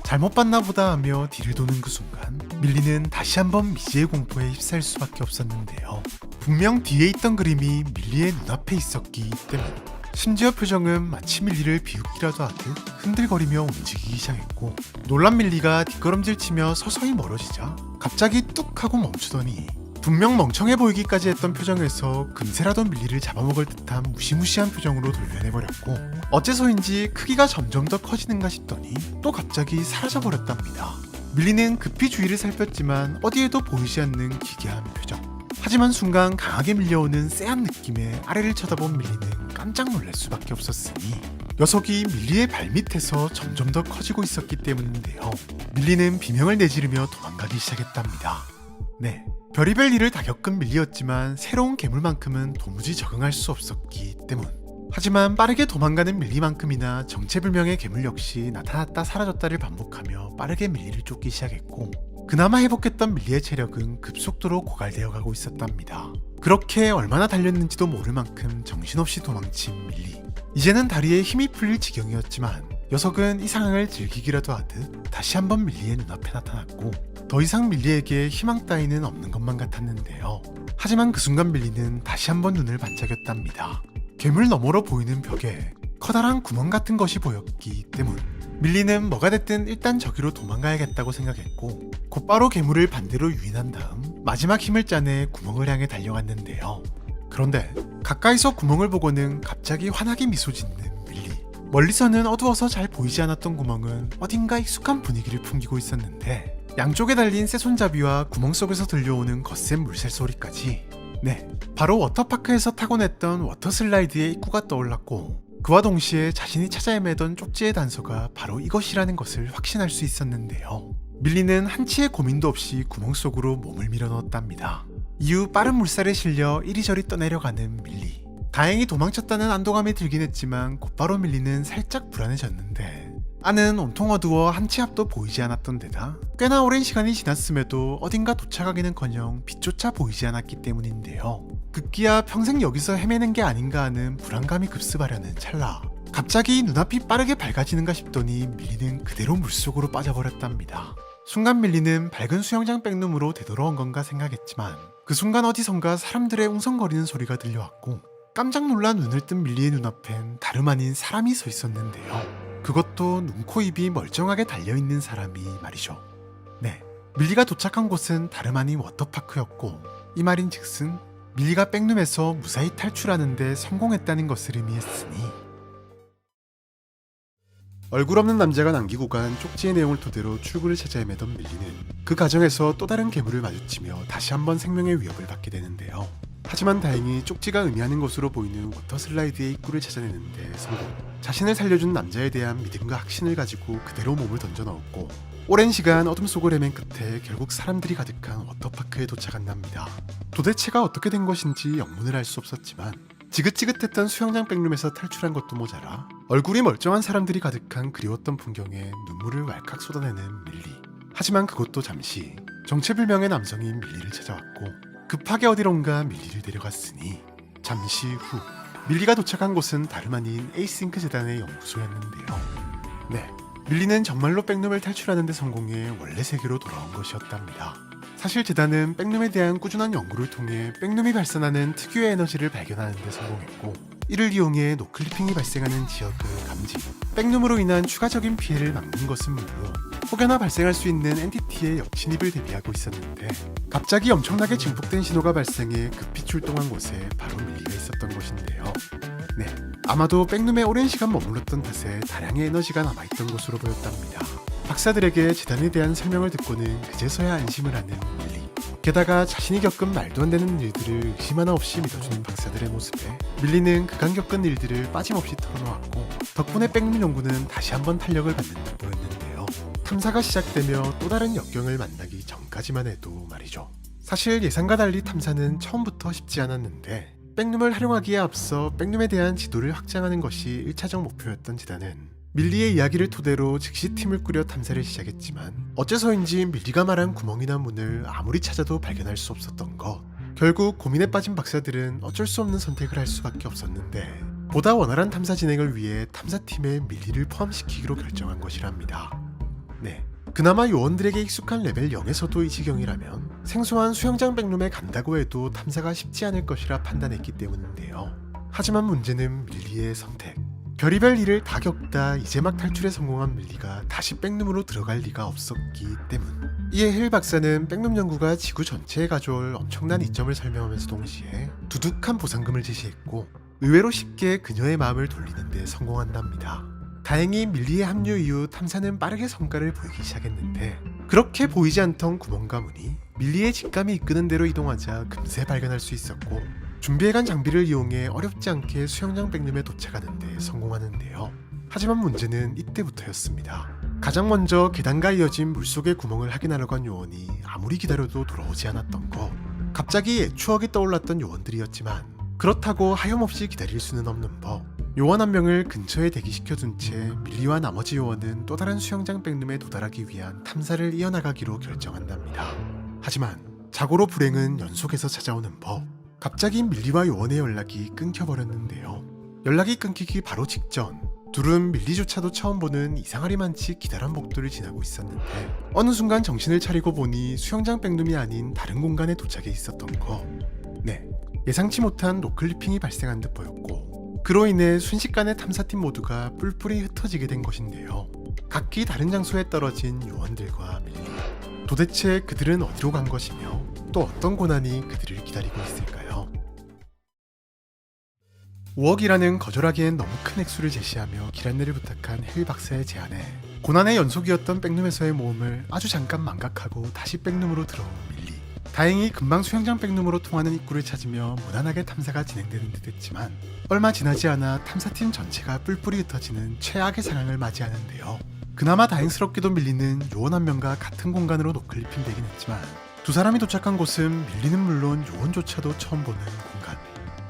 잘못 봤나 보다 하며 뒤를 도는 그 순간 밀리는 다시 한번 미지의 공포에 휩싸일 수밖에 없었는데요. 분명 뒤에 있던 그림이 밀리의 눈앞에 있었기 때문. 심지어 표정은 마치 밀리를 비웃기라도 하듯 흔들거리며 움직이기 시작했고, 놀란 밀리가 뒷걸음질치며 서서히 멀어지자 갑자기 뚝 하고 멈추더니 분명 멍청해 보이기까지 했던 표정에서 금세라도 밀리를 잡아먹을 듯한 무시무시한 표정으로 돌변해버렸고, 어째서인지 크기가 점점 더 커지는가 싶더니 또 갑자기 사라져버렸답니다. 밀리는 급히 주위를 살폈지만 어디에도 보이지 않는 기괴한 표정. 하지만 순간 강하게 밀려오는 쎄한 느낌에 아래를 쳐다본 밀리는 깜짝 놀랄 수밖에 없었으니, 녀석이 밀리의 발밑에서 점점 더 커지고 있었기 때문인데요. 밀리는 비명을 내지르며 도망가기 시작했답니다. 네, 별의별 일을 다 겪은 밀리였지만 새로운 괴물만큼은 도무지 적응할 수 없었기 때문. 하지만 빠르게 도망가는 밀리만큼이나 정체불명의 괴물 역시 나타났다 사라졌다를 반복하며 빠르게 밀리를 쫓기 시작했고, 그나마 회복했던 밀리의 체력은 급속도로 고갈되어 가고 있었답니다. 그렇게 얼마나 달렸는지도 모를 만큼 정신없이 도망친 밀리. 이제는 다리에 힘이 풀릴 지경이었지만 녀석은 이 상황을 즐기기라도 하듯 다시 한번 밀리의 눈앞에 나타났고, 더 이상 밀리에게 희망 따위는 없는 것만 같았는데요. 하지만 그 순간 밀리는 다시 한번 눈을 반짝였답니다. 괴물 너머로 보이는 벽에 커다란 구멍 같은 것이 보였기 때문. 밀리는 뭐가 됐든 일단 저기로 도망가야겠다고 생각했고, 곧바로 괴물을 반대로 유인한 다음 마지막 힘을 짜내 구멍을 향해 달려갔는데요. 그런데 가까이서 구멍을 보고는 갑자기 환하게 미소 짓는 밀리. 멀리서는 어두워서 잘 보이지 않았던 구멍은 어딘가 익숙한 분위기를 풍기고 있었는데, 양쪽에 달린 새손잡이와 구멍 속에서 들려오는 거센 물새 소리까지. 네, 바로 워터파크에서 타고 냈던 워터슬라이드의 입구가 떠올랐고, 그와 동시에 자신이 찾아 헤매던 쪽지의 단서가 바로 이것이라는 것을 확신할 수 있었는데요. 밀리는 한치의 고민도 없이 구멍 속으로 몸을 밀어넣었답니다. 이후 빠른 물살에 실려 이리저리 떠내려가는 밀리. 다행히 도망쳤다는 안도감이 들긴 했지만 곧바로 밀리는 살짝 불안해졌는데, 안은 온통 어두워 한치 앞도 보이지 않았던 데다 꽤나 오랜 시간이 지났음에도 어딘가 도착하기는커녕 빛조차 보이지 않았기 때문인데요. 급기야 평생 여기서 헤매는 게 아닌가 하는 불안감이 급습하려는 찰나 갑자기 눈앞이 빠르게 밝아지는가 싶더니 밀리는 그대로 물속으로 빠져버렸답니다. 순간 밀리는 밝은 수영장 백룸으로 되돌아온 건가 생각했지만, 그 순간 어디선가 사람들의 웅성거리는 소리가 들려왔고, 깜짝 놀란 눈을 뜬 밀리의 눈앞엔 다름 아닌 사람이 서 있었는데요. 그것도 눈, 코, 입이 멀쩡하게 달려있는 사람이 말이죠. 네, 밀리가 도착한 곳은 다름 아닌 워터파크였고, 이 말인즉슨 밀리가 백룸에서 무사히 탈출하는데 성공했다는 것을 의미했으니, 얼굴 없는 남자가 남기고 간 쪽지의 내용을 토대로 출구를 찾아 헤매던 밀리는 그 과정에서 또 다른 괴물을 마주치며 다시 한번 생명의 위협을 받게 되는데요. 하지만 다행히 쪽지가 의미하는 것으로 보이는 워터슬라이드의 입구를 찾아내는데 성공. 자신을 살려준 남자에 대한 믿음과 확신을 가지고 그대로 몸을 던져 넣었고, 오랜 시간 어둠 속을 헤맨 끝에 결국 사람들이 가득한 워터파크에 도착한답니다. 도대체가 어떻게 된 것인지 영문을 알 수 없었지만, 지긋지긋했던 수영장 백룸에서 탈출한 것도 모자라 얼굴이 멀쩡한 사람들이 가득한 그리웠던 풍경에 눈물을 왈칵 쏟아내는 밀리. 하지만 그것도 잠시. 정체불명의 남성이 밀리를 찾아왔고 급하게 어디론가 밀리를 데려갔으니, 잠시 후 밀리가 도착한 곳은 다름 아닌 에이싱크 재단의 연구소였는데요. 네, 밀리는 정말로 백룸을 탈출하는 데 성공해 원래 세계로 돌아온 것이었답니다. 사실 재단은 백룸에 대한 꾸준한 연구를 통해 백룸이 발산하는 특유의 에너지를 발견하는 데 성공했고, 이를 이용해 노클리핑이 발생하는 지역을 감지, 백룸으로 인한 추가적인 피해를 막는 것은 물론 혹여나 발생할 수 있는 엔티티의 역침입을 대비하고 있었는데, 갑자기 엄청나게 증폭된 신호가 발생해 급히 출동한 곳에 바로 밀리가 있었던 것인데요. 네, 아마도 백룸에 오랜 시간 머물렀던 탓에 다량의 에너지가 남아있던 것으로 보였답니다. 박사들에게 재단에 대한 설명을 듣고는 그제서야 안심을 하는 밀리. 게다가 자신이 겪은 말도 안 되는 일들을 의심 하나 없이 믿어주는 박사들의 모습에 밀리는 그간 겪은 일들을 빠짐없이 털어놓았고, 덕분에 백룸 연구는 다시 한번 탄력을 받는 듯 보였는데요. 탐사가 시작되며 또 다른 역경을 만나기 전까지만 해도 말이죠. 사실 예상과 달리 탐사는 처음부터 쉽지 않았는데, 백룸을 활용하기에 앞서 백룸에 대한 지도를 확장하는 것이 1차적 목표였던 재단은 밀리의 이야기를 토대로 즉시 팀을 꾸려 탐사를 시작했지만, 어째서인지 밀리가 말한 구멍이나 문을 아무리 찾아도 발견할 수 없었던 것. 결국 고민에 빠진 박사들은 어쩔 수 없는 선택을 할 수밖에 없었는데, 보다 원활한 탐사 진행을 위해 탐사팀에 밀리를 포함시키기로 결정한 것이랍니다. 네. 그나마 요원들에게 익숙한 레벨 0에서도 이 지경이라면 생소한 수영장 백룸에 간다고 해도 탐사가 쉽지 않을 것이라 판단했기 때문인데요. 하지만 문제는 밀리의 선택. 별의별 일을 다 겪다 이제 막 탈출에 성공한 밀리가 다시 백룸으로 들어갈 리가 없었기 때문. 이에 힐 박사는 백룸 연구가 지구 전체에 가져올 엄청난 이점을 설명하면서 동시에 두둑한 보상금을 제시했고 의외로 쉽게 그녀의 마음을 돌리는 데 성공한답니다. 다행히 밀리의 합류 이후 탐사는 빠르게 성과를 보이기 시작했는데 그렇게 보이지 않던 구멍과 문이 밀리의 직감이 이끄는 대로 이동하자 금세 발견할 수 있었고 준비해간 장비를 이용해 어렵지 않게 수영장 백룸에 도착하는 데 성공하는데요. 하지만 문제는 이때부터였습니다. 가장 먼저 계단과 이어진 물속의 구멍을 확인하러 간 요원이 아무리 기다려도 돌아오지 않았던 것. 갑자기 옛 추억이 떠올랐던 요원들이었지만 그렇다고 하염없이 기다릴 수는 없는 법. 요원 한 명을 근처에 대기시켜둔 채 밀리와 나머지 요원은 또 다른 수영장 백룸에 도달하기 위한 탐사를 이어나가기로 결정한답니다. 하지만 자고로 불행은 연속해서 찾아오는 법. 갑자기 밀리와 요원의 연락이 끊겨버렸는데요. 연락이 끊기기 바로 직전 둘은 밀리조차도 처음 보는 이상하리만치 기다란 복도를 지나고 있었는데 어느 순간 정신을 차리고 보니 수영장 백룸이 아닌 다른 공간에 도착해 있었던 거. 네, 예상치 못한 노클리핑이 발생한 듯 보였고 그로 인해 순식간에 탐사팀 모두가 뿔뿔이 흩어지게 된 것인데요. 각기 다른 장소에 떨어진 요원들과 밀리. 도대체 그들은 어디로 간 것이며 또 어떤 고난이 그들을 기다리고 있을까요? 5억이라는 거절하기엔 너무 큰 액수를 제시하며 길 안내를 부탁한 힐 박사의 제안에 고난의 연속이었던 백룸에서의 모험을 아주 잠깐 망각하고 다시 백룸으로 들어온 밀리. 다행히 금방 수영장 백룸으로 통하는 입구를 찾으며 무난하게 탐사가 진행되는 듯 했지만 얼마 지나지 않아 탐사팀 전체가 뿔뿔이 흩어지는 최악의 상황을 맞이하는데요. 그나마 다행스럽게도 밀리는 요원 한 명과 같은 공간으로 노클리핑 되긴 했지만 두 사람이 도착한 곳은 밀리는 물론 요원조차도 처음 보는 공간.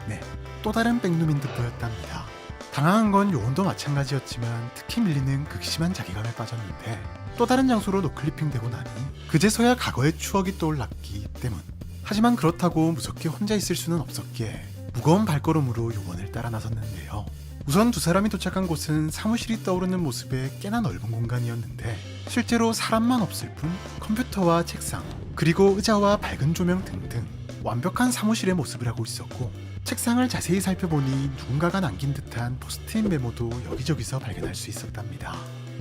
네, 또 다른 백룸인 듯 보였답니다. 당황한 건 요원도 마찬가지였지만 특히 밀리는 극심한 자괴감에 빠졌는데 또 다른 장소로 노클리핑 되고 나니 그제서야 과거의 추억이 떠올랐기 때문. 하지만 그렇다고 무섭게 혼자 있을 수는 없었기에 무거운 발걸음으로 요원을 따라 나섰는데요. 우선 두 사람이 도착한 곳은 사무실이 떠오르는 모습의 꽤나 넓은 공간이었는데 실제로 사람만 없을 뿐 컴퓨터와 책상 그리고 의자와 밝은 조명 등등 완벽한 사무실의 모습을 하고 있었고 책상을 자세히 살펴보니 누군가가 남긴 듯한 포스트잇 메모도 여기저기서 발견할 수 있었답니다.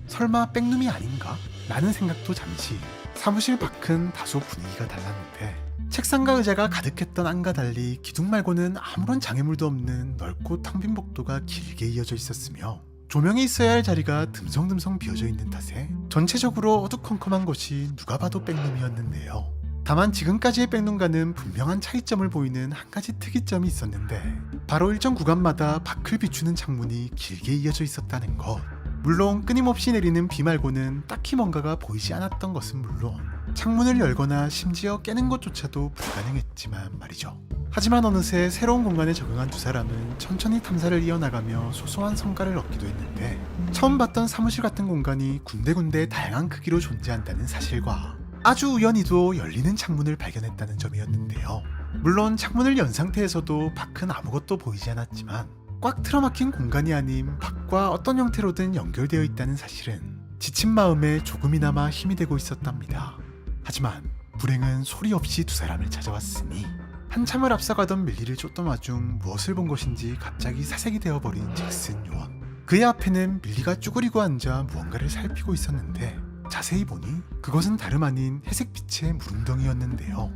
설마 백룸이 아닌가? 라는 생각도 잠시. 사무실 밖은 다소 분위기가 달랐는데 책상과 의자가 가득했던 안과 달리 기둥 말고는 아무런 장애물도 없는 넓고 텅 빈 복도가 길게 이어져 있었으며 조명이 있어야 할 자리가 듬성듬성 비어져 있는 탓에 전체적으로 어두컴컴한 것이 누가 봐도 백룸이었는데요. 다만 지금까지의 백룸과는 분명한 차이점을 보이는 한 가지 특이점이 있었는데 바로 일정 구간마다 밖을 비추는 창문이 길게 이어져 있었다는 것. 물론 끊임없이 내리는 비 말고는 딱히 뭔가가 보이지 않았던 것은 물론 창문을 열거나 심지어 깨는 것조차도 불가능했지만 말이죠. 하지만 어느새 새로운 공간에 적응한 두 사람은 천천히 탐사를 이어나가며 소소한 성과를 얻기도 했는데 처음 봤던 사무실 같은 공간이 군데군데 다양한 크기로 존재한다는 사실과 아주 우연히도 열리는 창문을 발견했다는 점이었는데요. 물론 창문을 연 상태에서도 밖은 아무것도 보이지 않았지만 꽉 틀어막힌 공간이 아닌 밖과 어떤 형태로든 연결되어 있다는 사실은 지친 마음에 조금이나마 힘이 되고 있었답니다. 하지만 불행은 소리 없이 두 사람을 찾아왔으니 한참을 앞서가던 밀리를 쫓던 와중 무엇을 본 것인지 갑자기 사색이 되어버린 잭슨 요원. 그의 앞에는 밀리가 쭈그리고 앉아 무언가를 살피고 있었는데 자세히 보니 그것은 다름 아닌 회색빛의 물웅덩이였는데요.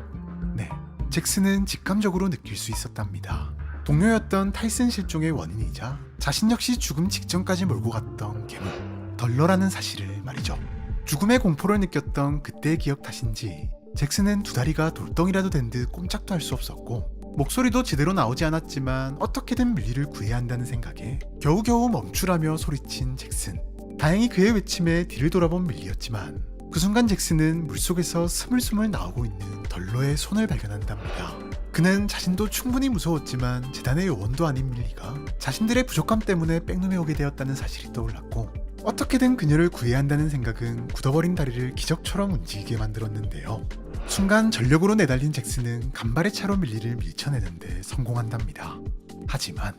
네, 잭슨은 직감적으로 느낄 수 있었답니다. 동료였던 타이슨 실종의 원인이자 자신 역시 죽음 직전까지 몰고 갔던 괴물 덜러라는 사실을 말이죠. 죽음의 공포를 느꼈던 그때의 기억 탓인지 잭슨은 두 다리가 돌덩이라도 된 듯 꼼짝도 할 수 없었고 목소리도 제대로 나오지 않았지만 어떻게든 밀리를 구해야 한다는 생각에 겨우겨우 멈추라며 소리친 잭슨. 다행히 그의 외침에 뒤를 돌아본 밀리였지만 그 순간 잭슨은 물속에서 스물스물 나오고 있는 덜러의 손을 발견한답니다. 그는 자신도 충분히 무서웠지만 재단의 요원도 아닌 밀리가 자신들의 부족함 때문에 백룸에 오게 되었다는 사실이 떠올랐고 어떻게든 그녀를 구해야 한다는 생각은 굳어버린 다리를 기적처럼 움직이게 만들었는데요. 순간 전력으로 내달린 잭슨은 간발의 차로 밀리를 밀쳐내는데 성공한답니다. 하지만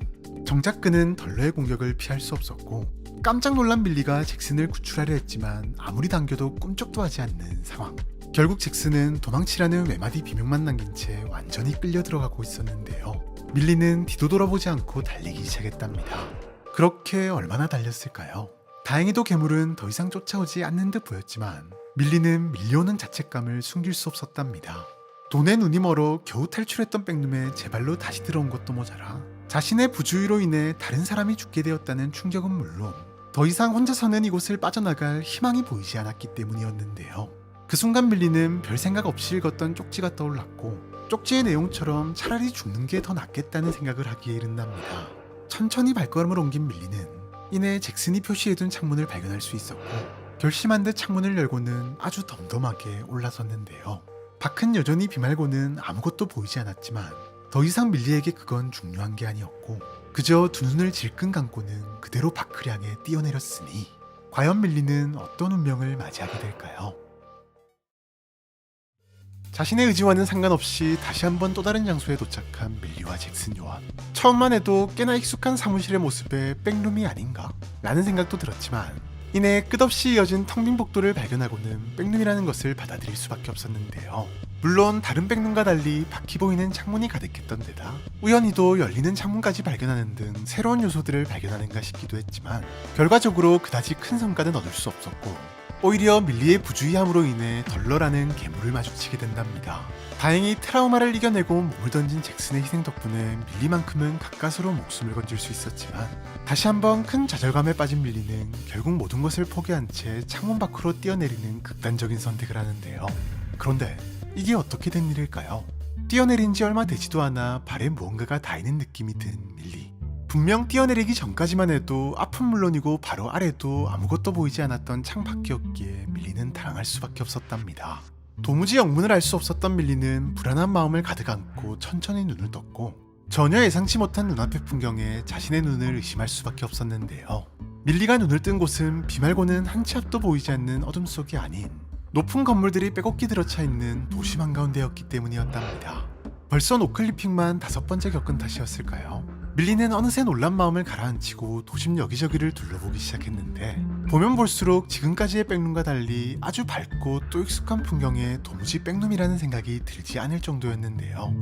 정작 그는 덜러의 공격을 피할 수 없었고 깜짝 놀란 밀리가 잭슨을 구출하려 했지만 아무리 당겨도 꿈쩍도 하지 않는 상황. 결국 잭슨은 도망치라는 외마디 비명만 남긴 채 완전히 끌려 들어가고 있었는데요. 밀리는 뒤도 돌아보지 않고 달리기 시작했답니다. 그렇게 얼마나 달렸을까요? 다행히도 괴물은 더 이상 쫓아오지 않는 듯 보였지만 밀리는 밀려오는 자책감을 숨길 수 없었답니다. 돈에 눈이 멀어 겨우 탈출했던 백룸에 제 발로 다시 들어온 것도 모자라 자신의 부주의로 인해 다른 사람이 죽게 되었다는 충격은 물론 더 이상 혼자서는 이곳을 빠져나갈 희망이 보이지 않았기 때문이었는데요. 그 순간 밀리는 별 생각 없이 읽었던 쪽지가 떠올랐고 쪽지의 내용처럼 차라리 죽는 게 더 낫겠다는 생각을 하기에 이른답니다. 천천히 발걸음을 옮긴 밀리는 이내 잭슨이 표시해둔 창문을 발견할 수 있었고 결심한 듯 창문을 열고는 아주 덤덤하게 올라섰는데요. 밖은 여전히 비 말고는 아무것도 보이지 않았지만 더 이상 밀리에게 그건 중요한 게 아니었고 그저 두 눈을 질끈 감고는 그대로 밖을 향해 뛰어내렸으니 과연 밀리는 어떤 운명을 맞이하게 될까요? 자신의 의지와는 상관없이 다시 한번 또 다른 장소에 도착한 밀리와 잭슨 요원. 처음만 해도 꽤나 익숙한 사무실의 모습에 백룸이 아닌가? 라는 생각도 들었지만 이내 끝없이 이어진 텅 빈 복도를 발견하고는 백룸이라는 것을 받아들일 수밖에 없었는데요. 물론 다른 백룸과 달리 밖이 보이는 창문이 가득했던 데다 우연히도 열리는 창문까지 발견하는 등 새로운 요소들을 발견하는가 싶기도 했지만 결과적으로 그다지 큰 성과는 얻을 수 없었고 오히려 밀리의 부주의함으로 인해 덜러라는 괴물을 마주치게 된답니다. 다행히 트라우마를 이겨내고 몸을 던진 잭슨의 희생 덕분에 밀리만큼은 가까스로 목숨을 건질 수 있었지만 다시 한번 큰 좌절감에 빠진 밀리는 결국 모든 것을 포기한 채 창문 밖으로 뛰어내리는 극단적인 선택을 하는데요. 그런데 이게 어떻게 된 일일까요? 뛰어내린 지 얼마 되지도 않아 발에 무언가가 닿이는 느낌이 든 밀리. 분명 뛰어내리기 전까지만 해도 앞은 물론이고 바로 아래도 아무것도 보이지 않았던 창밖이었기에 밀리는 당황할 수밖에 없었답니다. 도무지 영문을 알 수 없었던 밀리는 불안한 마음을 가득 안고 천천히 눈을 떴고 전혀 예상치 못한 눈앞의 풍경에 자신의 눈을 의심할 수밖에 없었는데요. 밀리가 눈을 뜬 곳은 비 말고는 한 치 앞도 보이지 않는 어둠 속이 아닌 높은 건물들이 빼곡히 들어차 있는 도심 한가운데였기 때문이었답니다. 벌써 노클리핑만 5번째 겪은 탓이었을까요? 밀리는 어느새 놀란 마음을 가라앉히고 도심 여기저기를 둘러보기 시작했는데 보면 볼수록 지금까지의 백룸과 달리 아주 밝고 또 익숙한 풍경에 도무지 백룸이라는 생각이 들지 않을 정도였는데요.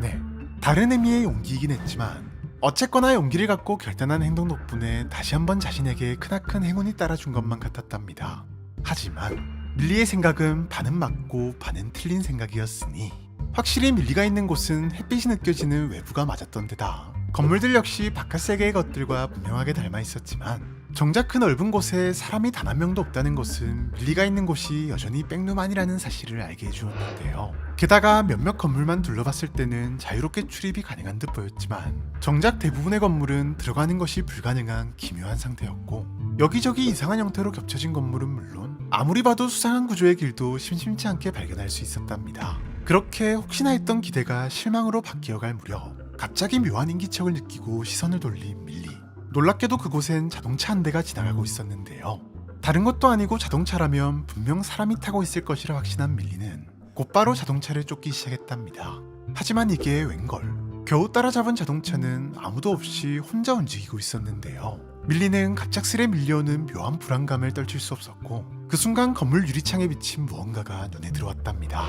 네, 다른 의미의 용기이긴 했지만 어쨌거나 용기를 갖고 결단한 행동 덕분에 다시 한번 자신에게 크나큰 행운이 따라준 것만 같았답니다. 하지만 밀리의 생각은 반은 맞고 반은 틀린 생각이었으니 확실히 밀리가 있는 곳은 햇빛이 느껴지는 외부가 맞았던 데다 건물들 역시 바깥 세계의 것들과 분명하게 닮아 있었지만 정작 그 넓은 곳에 사람이 단 한 명도 없다는 것은 밀리가 있는 곳이 여전히 백룸 아니라는 사실을 알게 해주었는데요. 게다가 몇몇 건물만 둘러봤을 때는 자유롭게 출입이 가능한 듯 보였지만 정작 대부분의 건물은 들어가는 것이 불가능한 기묘한 상태였고 여기저기 이상한 형태로 겹쳐진 건물은 물론 아무리 봐도 수상한 구조의 길도 심심치 않게 발견할 수 있었답니다. 그렇게 혹시나 했던 기대가 실망으로 바뀌어갈 무렵 갑자기 묘한 인기척을 느끼고 시선을 돌린 밀리. 놀랍게도 그곳엔 자동차 한 대가 지나가고 있었는데요. 다른 것도 아니고 자동차라면 분명 사람이 타고 있을 것이라 확신한 밀리는 곧바로 자동차를 쫓기 시작했답니다. 하지만 이게 웬걸 겨우 따라잡은 자동차는 아무도 없이 혼자 움직이고 있었는데요. 밀리는 갑작스레 밀려오는 묘한 불안감을 떨칠 수 없었고 그 순간 건물 유리창에 비친 무언가가 눈에 들어왔답니다.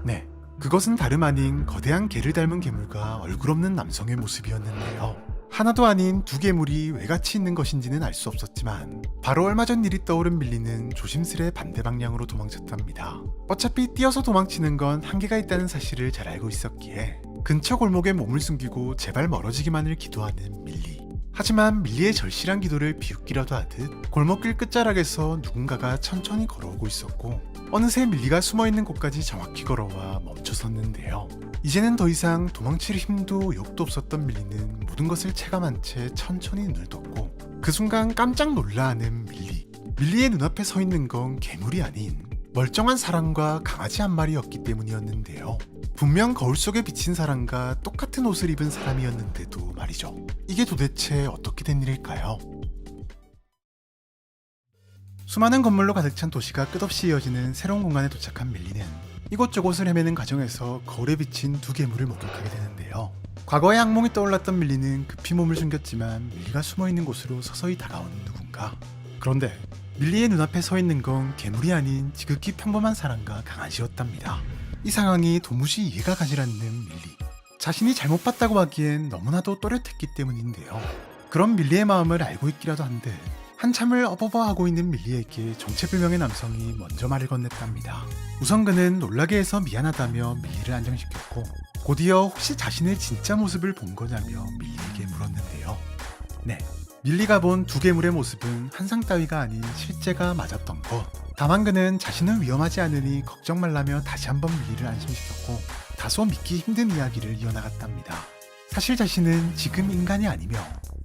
네, 그것은 다름 아닌 거대한 개를 닮은 괴물과 얼굴 없는 남성의 모습이었는데요. 하나도 아닌 두 괴물이 왜 같이 있는 것인지는 알 수 없었지만 바로 얼마 전 일이 떠오른 밀리는 조심스레 반대 방향으로 도망쳤답니다. 어차피 뛰어서 도망치는 건 한계가 있다는 사실을 잘 알고 있었기에 근처 골목에 몸을 숨기고 제발 멀어지기만을 기도하는 밀리. 하지만 밀리의 절실한 기도를 비웃기라도 하듯 골목길 끝자락에서 누군가가 천천히 걸어오고 있었고 어느새 밀리가 숨어있는 곳까지 정확히 걸어와 멈춰섰는데요. 이제는 더 이상 도망칠 힘도 욕도 없었던 밀리는 모든 것을 체감한 채 천천히 눈을 떴고 그 순간 깜짝 놀라하는 밀리. 밀리의 눈앞에 서 있는 건 괴물이 아닌 멀쩡한 사람과 강아지 한 마리였기 때문이었는데요. 분명 거울 속에 비친 사람과 똑같은 옷을 입은 사람이었는데도 말이죠. 이게 도대체 어떻게 된 일일까요? 수많은 건물로 가득 찬 도시가 끝없이 이어지는 새로운 공간에 도착한 밀리는 이곳저곳을 헤매는 과정에서 거울에 비친 두 괴물을 목격하게 되는데요. 과거의 악몽이 떠올랐던 밀리는 급히 몸을 숨겼지만 밀리가 숨어있는 곳으로 서서히 다가오는 누군가. 그런데 밀리의 눈앞에 서 있는 건 괴물이 아닌 지극히 평범한 사람과 강아지였답니다. 이 상황이 도무지 이해가 가지 않는 밀리. 자신이 잘못 봤다고 하기엔 너무나도 또렷했기 때문인데요. 그런 밀리의 마음을 알고 있기라도 한데 한참을 어버버하고 있는 밀리에게 정체불명의 남성이 먼저 말을 건넸답니다. 우선 그는 놀라게 해서 미안하다며 밀리를 안정시켰고 곧이어 혹시 자신의 진짜 모습을 본 거냐며 밀리에게 물었는데요. 네, 밀리가 본 두 괴물의 모습은 환상 따위가 아닌 실제가 맞았던 것. 다만 그는 자신은 위험하지 않으니 걱정 말라며 다시 한번 밀리를 안심시켰고 다소 믿기 힘든 이야기를 이어나갔답니다. 사실 자신은 지금 인간이 아니며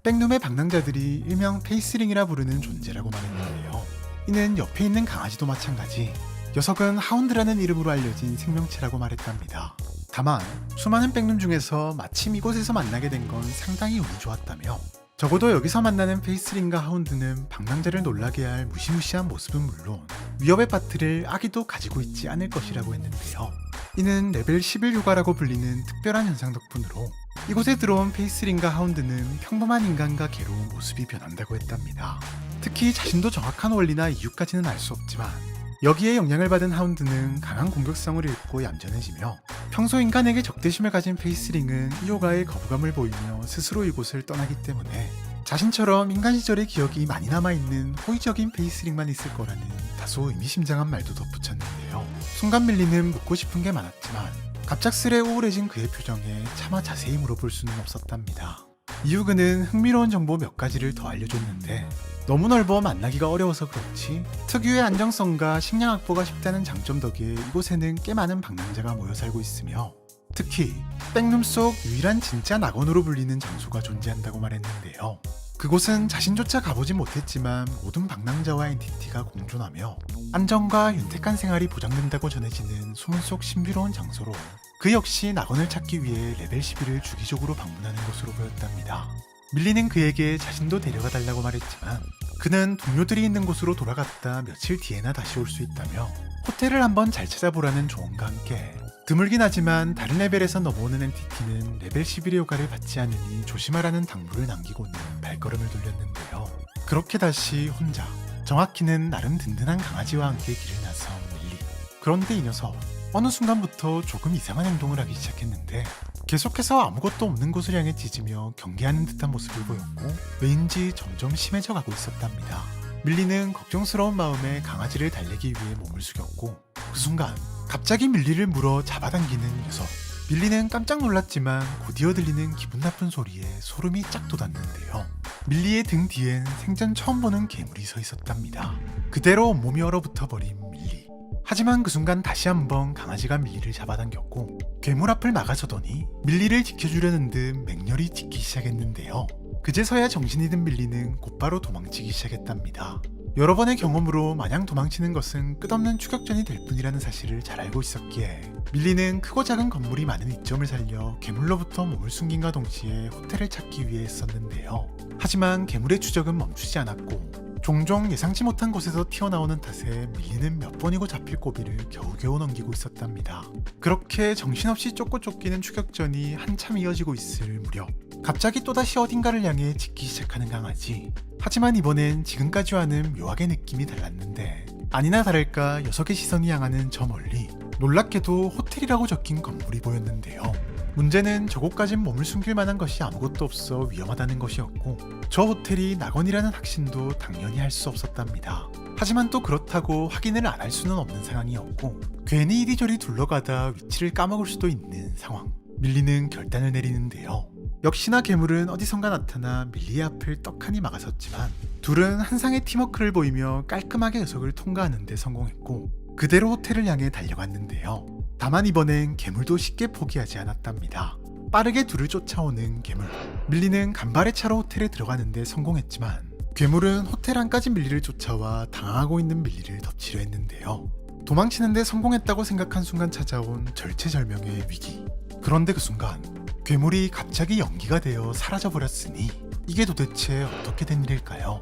백룸의 방랑자들이 일명 페이스링이라 부르는 존재라고 말했는데요. 이는 옆에 있는 강아지도 마찬가지. 녀석은 하운드라는 이름으로 알려진 생명체라고 말했답니다. 다만 수많은 백룸 중에서 마침 이곳에서 만나게 된 건 상당히 운이 좋았다며 적어도 여기서 만나는 페이스링과 하운드는 방랑자를 놀라게 할 무시무시한 모습은 물론 위협의 파트를 아기도 가지고 있지 않을 것이라고 했는데요. 이는 레벨 11 요가라고 불리는 특별한 현상 덕분으로 이곳에 들어온 페이스링과 하운드는 평범한 인간과 개로 모습이 변한다고 했답니다. 특히 자신도 정확한 원리나 이유까지는 알 수 없지만 여기에 영향을 받은 하운드는 강한 공격성을 잃고 얌전해지며 평소 인간에게 적대심을 가진 페이스링은 이 요가에 거부감을 보이며 스스로 이곳을 떠나기 때문에 자신처럼 인간 시절의 기억이 많이 남아있는 호의적인 페이스링만 있을 거라는 다소 의미심장한 말도 덧붙였는데요. 순간 밀리는 묻고 싶은 게 많았지만 갑작스레 우울해진 그의 표정에 차마 자세히 물어볼 수는 없었답니다. 이후 그는 흥미로운 정보 몇 가지를 더 알려줬는데 너무 넓어 만나기가 어려워서 그렇지 특유의 안정성과 식량 확보가 쉽다는 장점 덕에 이곳에는 꽤 많은 방랑자가 모여 살고 있으며 특히 백룸 속 유일한 진짜 낙원으로 불리는 장소가 존재한다고 말했는데요. 그곳은 자신조차 가보진 못했지만 모든 방랑자와 엔티티가 공존하며 안정과 윤택한 생활이 보장된다고 전해지는 소문 속 신비로운 장소로 그 역시 낙원을 찾기 위해 레벨 11을 주기적으로 방문하는 것으로 보였답니다. 밀리는 그에게 자신도 데려가 달라고 말했지만 그는 동료들이 있는 곳으로 돌아갔다 며칠 뒤에나 다시 올 수 있다며 호텔을 한번 잘 찾아보라는 조언과 함께 드물긴 하지만 다른 레벨에서 넘어오는 엔티티는 레벨 11의 효과를 받지 않으니 조심하라는 당부를 남기고는 발걸음을 돌렸는데요. 그렇게 다시 혼자, 정확히는 나름 든든한 강아지와 함께 길을 나선 밀리. 그런데 이 녀석 어느 순간부터 조금 이상한 행동을 하기 시작했는데 계속해서 아무것도 없는 곳을 향해 짖으며 경계하는 듯한 모습을 보였고 왠지 점점 심해져 가고 있었답니다. 밀리는 걱정스러운 마음에 강아지를 달래기 위해 몸을 숙였고 그 순간 갑자기 밀리를 물어 잡아당기는 녀석. 밀리는 깜짝 놀랐지만 곧이어 들리는 기분 나쁜 소리에 소름이 쫙 돋았는데요. 밀리의 등 뒤엔 생전 처음 보는 괴물이 서 있었답니다. 그대로 온몸이 얼어붙어 버린 밀리. 하지만 그 순간 다시 한번 강아지가 밀리를 잡아당겼고 괴물 앞을 막아서더니 밀리를 지켜주려는 듯 맹렬히 짖기 시작했는데요. 그제서야 정신이 든 밀리는 곧바로 도망치기 시작했답니다. 여러 번의 경험으로 마냥 도망치는 것은 끝없는 추격전이 될 뿐이라는 사실을 잘 알고 있었기에 밀리는 크고 작은 건물이 많은 이점을 살려 괴물로부터 몸을 숨긴과 동시에 호텔을 찾기 위해 했었는데요. 하지만 괴물의 추적은 멈추지 않았고 종종 예상치 못한 곳에서 튀어나오는 탓에 밀리는 몇 번이고 잡힐 고비를 겨우겨우 넘기고 있었답니다. 그렇게 정신없이 쫓고 쫓기는 추격전이 한참 이어지고 있을 무렵 갑자기 또다시 어딘가를 향해 짖기 시작하는 강아지. 하지만 이번엔 지금까지와는 묘하게 느낌이 달랐는데 아니나 다를까 녀석의 시선이 향하는 저 멀리 놀랍게도 호텔이라고 적힌 건물이 보였는데요. 문제는 저곳까진 몸을 숨길 만한 것이 아무것도 없어 위험하다는 것이었고 저 호텔이 낙원이라는 확신도 당연히 할 수 없었답니다. 하지만 또 그렇다고 확인을 안 할 수는 없는 상황이었고 괜히 이리저리 둘러가다 위치를 까먹을 수도 있는 상황. 밀리는 결단을 내리는데요. 역시나 괴물은 어디선가 나타나 밀리의 앞을 떡하니 막아섰지만 둘은 한상의 팀워크를 보이며 깔끔하게 녀석을 통과하는 데 성공했고 그대로 호텔을 향해 달려갔는데요. 다만 이번엔 괴물도 쉽게 포기하지 않았답니다. 빠르게 둘을 쫓아오는 괴물. 밀리는 간발의 차로 호텔에 들어가는데 성공했지만 괴물은 호텔 안까지 밀리를 쫓아와 당황하고 있는 밀리를 덮치려 했는데요. 도망치는데 성공했다고 생각한 순간 찾아온 절체절명의 위기. 그런데 그 순간 괴물이 갑자기 연기가 되어 사라져버렸으니 이게 도대체 어떻게 된 일일까요?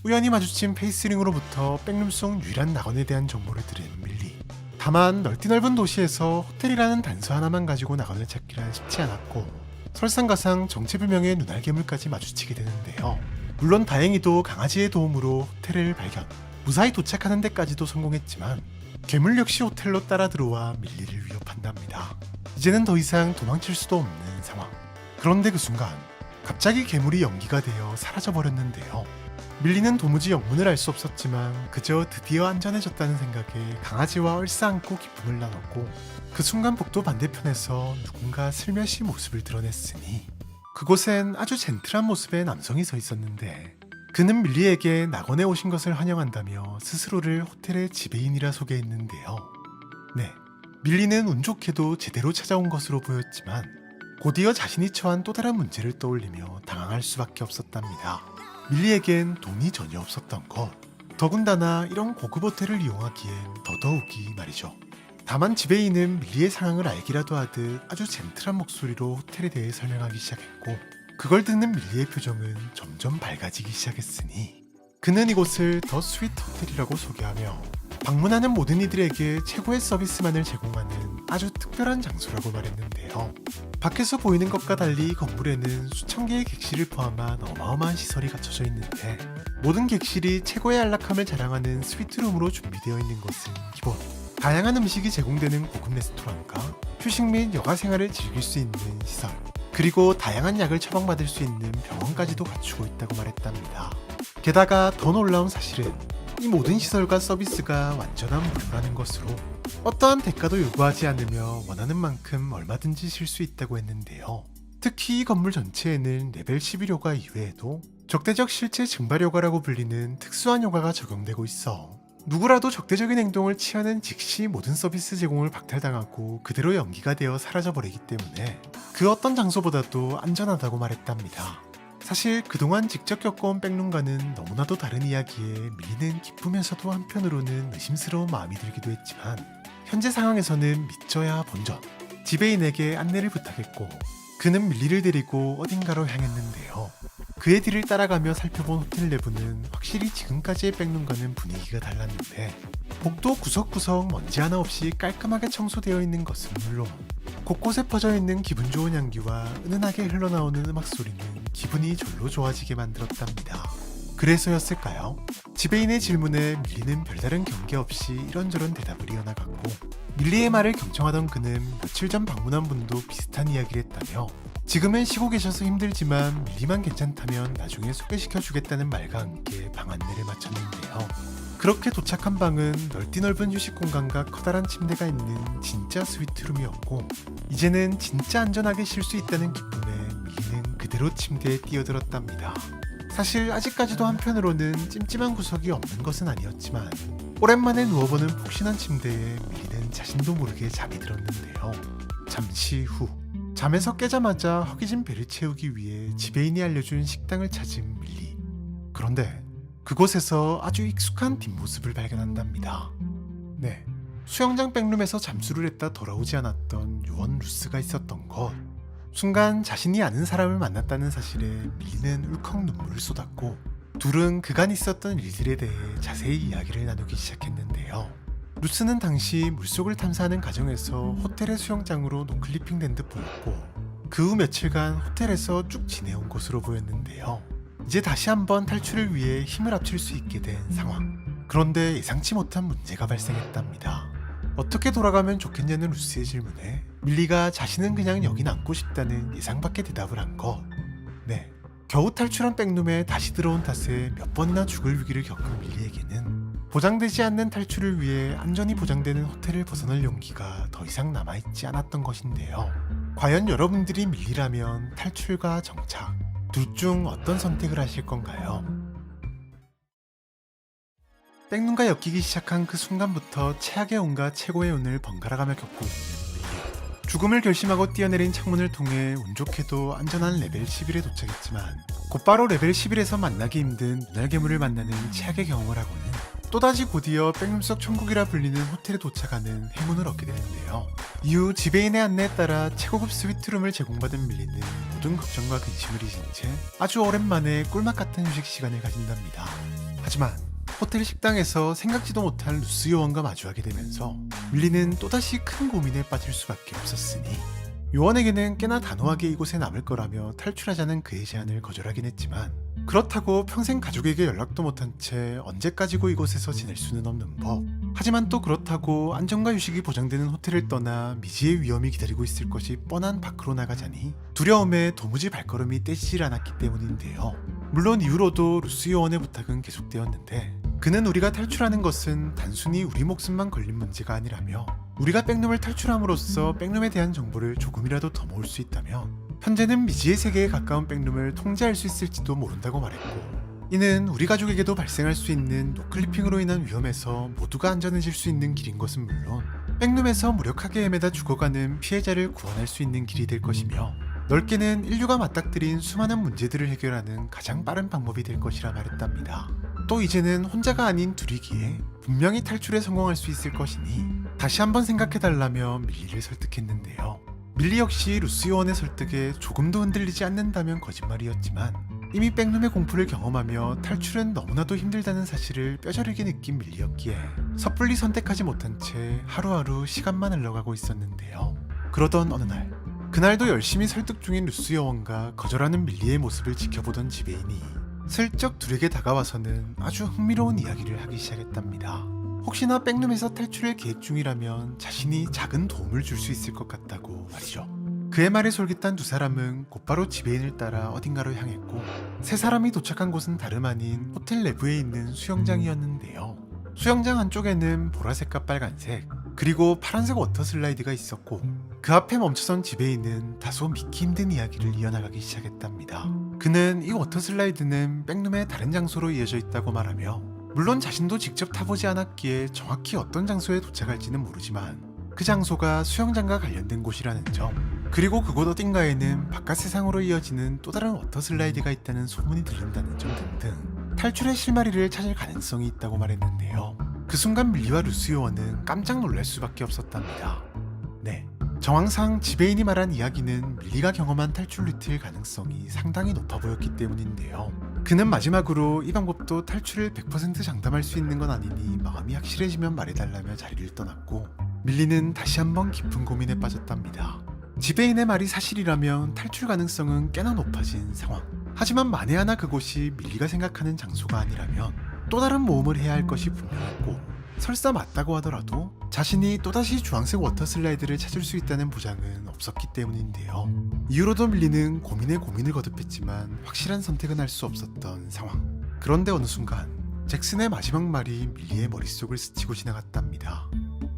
우연히 마주친 페이스링으로부터 백룸 속 유일한 낙원에 대한 정보를 들은 밀리. 다만 넓디 넓은 도시에서 호텔이라는 단서 하나만 가지고 낙원을 찾기란 쉽지 않았고 설상가상 정체불명의 눈알 괴물까지 마주치게 되는데요. 물론 다행히도 강아지의 도움으로 호텔을 발견, 무사히 도착하는 데까지도 성공했지만 괴물 역시 호텔로 따라 들어와 밀리를 위협한답니다. 이제는 더 이상 도망칠 수도 없는 상황. 그런데 그 순간 갑자기 괴물이 연기가 되어 사라져버렸는데요. 밀리는 도무지 영문을 알 수 없었지만 그저 드디어 안전해졌다는 생각에 강아지와 얼싸안고 기쁨을 나눴고 그 순간 복도 반대편에서 누군가 슬며시 모습을 드러냈으니 그곳엔 아주 젠틀한 모습의 남성이 서 있었는데 그는 밀리에게 낙원에 오신 것을 환영한다며 스스로를 호텔의 지배인이라 소개했는데요. 네, 밀리는 운 좋게도 제대로 찾아온 것으로 보였지만 곧이어 자신이 처한 또 다른 문제를 떠올리며 당황할 수밖에 없었답니다. 밀리에겐 돈이 전혀 없었던 것. 더군다나 이런 고급 호텔을 이용하기엔 더더욱이 말이죠. 다만 지배인은 밀리의 상황을 알기라도 하듯 아주 젠틀한 목소리로 호텔에 대해 설명하기 시작했고 그걸 듣는 밀리의 표정은 점점 밝아지기 시작했으니 그는 이곳을 더 스위트 호텔이라고 소개하며 방문하는 모든 이들에게 최고의 서비스만을 제공하는 아주 특별한 장소라고 말했는데요. 밖에서 보이는 것과 달리 건물에는 수천 개의 객실을 포함한 어마어마한 시설이 갖춰져 있는데 모든 객실이 최고의 안락함을 자랑하는 스위트룸으로 준비되어 있는 것은 기본. 다양한 음식이 제공되는 고급 레스토랑과 휴식 및 여가 생활을 즐길 수 있는 시설, 그리고 다양한 약을 처방받을 수 있는 병원까지도 갖추고 있다고 말했답니다. 게다가 더 놀라운 사실은 이 모든 시설과 서비스가 완전한 무료라는 것으로 어떠한 대가도 요구하지 않으며 원하는 만큼 얼마든지 쉴 수 있다고 했는데요. 특히 이 건물 전체에는 레벨 11요가 이외에도 적대적 실체 증발 요가라고 불리는 특수한 요가가 적용되고 있어 누구라도 적대적인 행동을 취하는 즉시 모든 서비스 제공을 박탈당하고 그대로 연기가 되어 사라져버리기 때문에 그 어떤 장소보다도 안전하다고 말했답니다. 사실 그동안 직접 겪어온 백룸과는 너무나도 다른 이야기에 밀리는 기쁘면서도 한편으로는 의심스러운 마음이 들기도 했지만 현재 상황에서는 믿져야 본전. 지배인에게 안내를 부탁했고 그는 밀리를 데리고 어딘가로 향했는데요. 그의 뒤를 따라가며 살펴본 호텔 내부는 확실히 지금까지의 백룸과는 분위기가 달랐는데 복도 구석구석 먼지 하나 없이 깔끔하게 청소되어 있는 것은 물론 곳곳에 퍼져 있는 기분 좋은 향기와 은은하게 흘러나오는 음악 소리는 기분이 절로 좋아지게 만들었답니다. 그래서였을까요? 지배인의 질문에 밀리는 별다른 경계 없이 이런저런 대답을 이어나갔고 밀리의 말을 경청하던 그는 며칠 전 방문한 분도 비슷한 이야기를 했다며 지금은 쉬고 계셔서 힘들지만 밀리만 괜찮다면 나중에 소개시켜주겠다는 말과 함께 방 안내를 마쳤는데요. 그렇게 도착한 방은 넓디 넓은 휴식 공간과 커다란 침대가 있는 진짜 스위트룸이었고 이제는 진짜 안전하게 쉴 수 있다는 기쁨에 밀리는 그대로 침대에 뛰어들었답니다. 사실 아직까지도 한편으로는 찜찜한 구석이 없는 것은 아니었지만 오랜만에 누워보는 푹신한 침대에 밀리는 자신도 모르게 잠이 들었는데요. 잠시 후 잠에서 깨자마자 허기진 배를 채우기 위해 지배인이 알려준 식당을 찾은 밀리. 그런데 그곳에서 아주 익숙한 뒷모습을 발견한답니다. 네, 수영장 백룸에서 잠수를 했다 돌아오지 않았던 요원 루스가 있었던 것. 순간 자신이 아는 사람을 만났다는 사실에 밀리는 울컥 눈물을 쏟았고 둘은 그간 있었던 일들에 대해 자세히 이야기를 나누기 시작했는데요. 루스는 당시 물속을 탐사하는 과정에서 호텔의 수영장으로 노클리핑 된 듯 보였고 그 후 며칠간 호텔에서 쭉 지내온 것으로 보였는데요. 이제 다시 한번 탈출을 위해 힘을 합칠 수 있게 된 상황. 그런데 예상치 못한 문제가 발생했답니다. 어떻게 돌아가면 좋겠냐는 루스의 질문에 밀리가 자신은 그냥 여기 남고 싶다는 예상 밖의 대답을 한 것. 네, 겨우 탈출한 백룸에 다시 들어온 탓에 몇 번이나 죽을 위기를 겪은 밀리에게는 보장되지 않는 탈출을 위해 안전이 보장되는 호텔을 벗어날 용기가 더 이상 남아있지 않았던 것인데요. 과연 여러분들이 밀리라면 탈출과 정착, 둘 중 어떤 선택을 하실 건가요? 백룸과 엮이기 시작한 그 순간부터 최악의 운과 최고의 운을 번갈아가며 겪고 있는 밀리. 죽음을 결심하고 뛰어내린 창문을 통해 운 좋게도 안전한 레벨 11에 도착했지만 곧바로 레벨 11에서 만나기 힘든 눈알 괴물을 만나는 최악의 경험을 하고는 또다시 곧이어 백룸 속 천국이라 불리는 호텔에 도착하는 행운을 얻게 되는데요. 이후 지배인의 안내에 따라 최고급 스위트룸을 제공받은 밀리는 모든 걱정과 근심을 잊은 채 아주 오랜만에 꿀맛 같은 휴식 시간을 가진답니다. 하지만 호텔 식당에서 생각지도 못한 루스 요원과 마주하게 되면서 밀리는 또다시 큰 고민에 빠질 수밖에 없었으니, 요원에게는 꽤나 단호하게 이곳에 남을 거라며 탈출하자는 그의 제안을 거절하긴 했지만, 그렇다고 평생 가족에게 연락도 못한 채 언제까지고 이곳에서 지낼 수는 없는 법. 하지만 또 그렇다고 안전과 휴식이 보장되는 호텔을 떠나 미지의 위험이 기다리고 있을 것이 뻔한 밖으로 나가자니 두려움에 도무지 발걸음이 떼지질 않았기 때문인데요. 물론 이후로도 루스 요원의 부탁은 계속되었는데, 그는 우리가 탈출하는 것은 단순히 우리 목숨만 걸린 문제가 아니라며, 우리가 백룸을 탈출함으로써 백룸에 대한 정보를 조금이라도 더 모을 수 있다면 현재는 미지의 세계에 가까운 백룸을 통제할 수 있을지도 모른다고 말했고, 이는 우리 가족에게도 발생할 수 있는 노클리핑으로 인한 위험에서 모두가 안전해질 수 있는 길인 것은 물론, 백룸에서 무력하게 헤매다 죽어가는 피해자를 구원할 수 있는 길이 될 것이며, 넓게는 인류가 맞닥뜨린 수많은 문제들을 해결하는 가장 빠른 방법이 될 것이라 말했답니다. 또 이제는 혼자가 아닌 둘이기에 분명히 탈출에 성공할 수 있을 것이니 다시 한번 생각해달라며 밀리를 설득했는데요. 밀리 역시 루스 요원의 설득에 조금도 흔들리지 않는다면 거짓말이었지만, 이미 백룸의 공포를 경험하며 탈출은 너무나도 힘들다는 사실을 뼈저리게 느낀 밀리였기에 섣불리 선택하지 못한 채 하루하루 시간만 흘러가고 있었는데요. 그러던 어느 날, 그날도 열심히 설득 중인 루스 요원과 거절하는 밀리의 모습을 지켜보던 지배인이 슬쩍 둘에게 다가와서는 아주 흥미로운 이야기를 하기 시작했답니다. 혹시나 백룸에서 탈출을 계획 중이라면 자신이 작은 도움을 줄 수 있을 것 같다고 말이죠. 그의 말에 솔깃한 두 사람은 곧바로 지배인을 따라 어딘가로 향했고, 세 사람이 도착한 곳은 다름 아닌 호텔 내부에 있는 수영장이었는데요. 수영장 한쪽에는 보라색과 빨간색, 그리고 파란색 워터 슬라이드가 있었고, 그 앞에 멈춰선 지배인은 다소 믿기 힘든 이야기를 이어나가기 시작했답니다. 그는 이 워터 슬라이드는 백룸의 다른 장소로 이어져 있다고 말하며, 물론 자신도 직접 타보지 않았기에 정확히 어떤 장소에 도착할지는 모르지만 그 장소가 수영장과 관련된 곳이라는 점, 그리고 그곳 어딘가에는 바깥 세상으로 이어지는 또 다른 워터 슬라이드가 있다는 소문이 들린다는 점 등등 탈출의 실마리를 찾을 가능성이 있다고 말했는데요. 그 순간 밀리와 루스 요원은 깜짝 놀랄 수밖에 없었답니다. 네, 정황상 지배인이 말한 이야기는 밀리가 경험한 탈출 루트일 가능성이 상당히 높아 보였기 때문인데요. 그는 마지막으로 이 방법도 탈출을 100% 장담할 수 있는 건 아니니 마음이 확실해지면 말해달라며 자리를 떠났고, 밀리는 다시 한번 깊은 고민에 빠졌답니다. 지배인의 말이 사실이라면 탈출 가능성은 꽤나 높아진 상황. 하지만 만에 하나 그곳이 밀리가 생각하는 장소가 아니라면 또 다른 모험을 해야 할 것이 분명했고, 설사 맞다고 하더라도 자신이 또다시 주황색 워터 슬라이드를 찾을 수 있다는 보장은 없었기 때문인데요. 이후로도 밀리는 고민에 고민을 거듭했지만 확실한 선택은 할 수 없었던 상황. 그런데 어느 순간 잭슨의 마지막 말이 밀리의 머릿속을 스치고 지나갔답니다.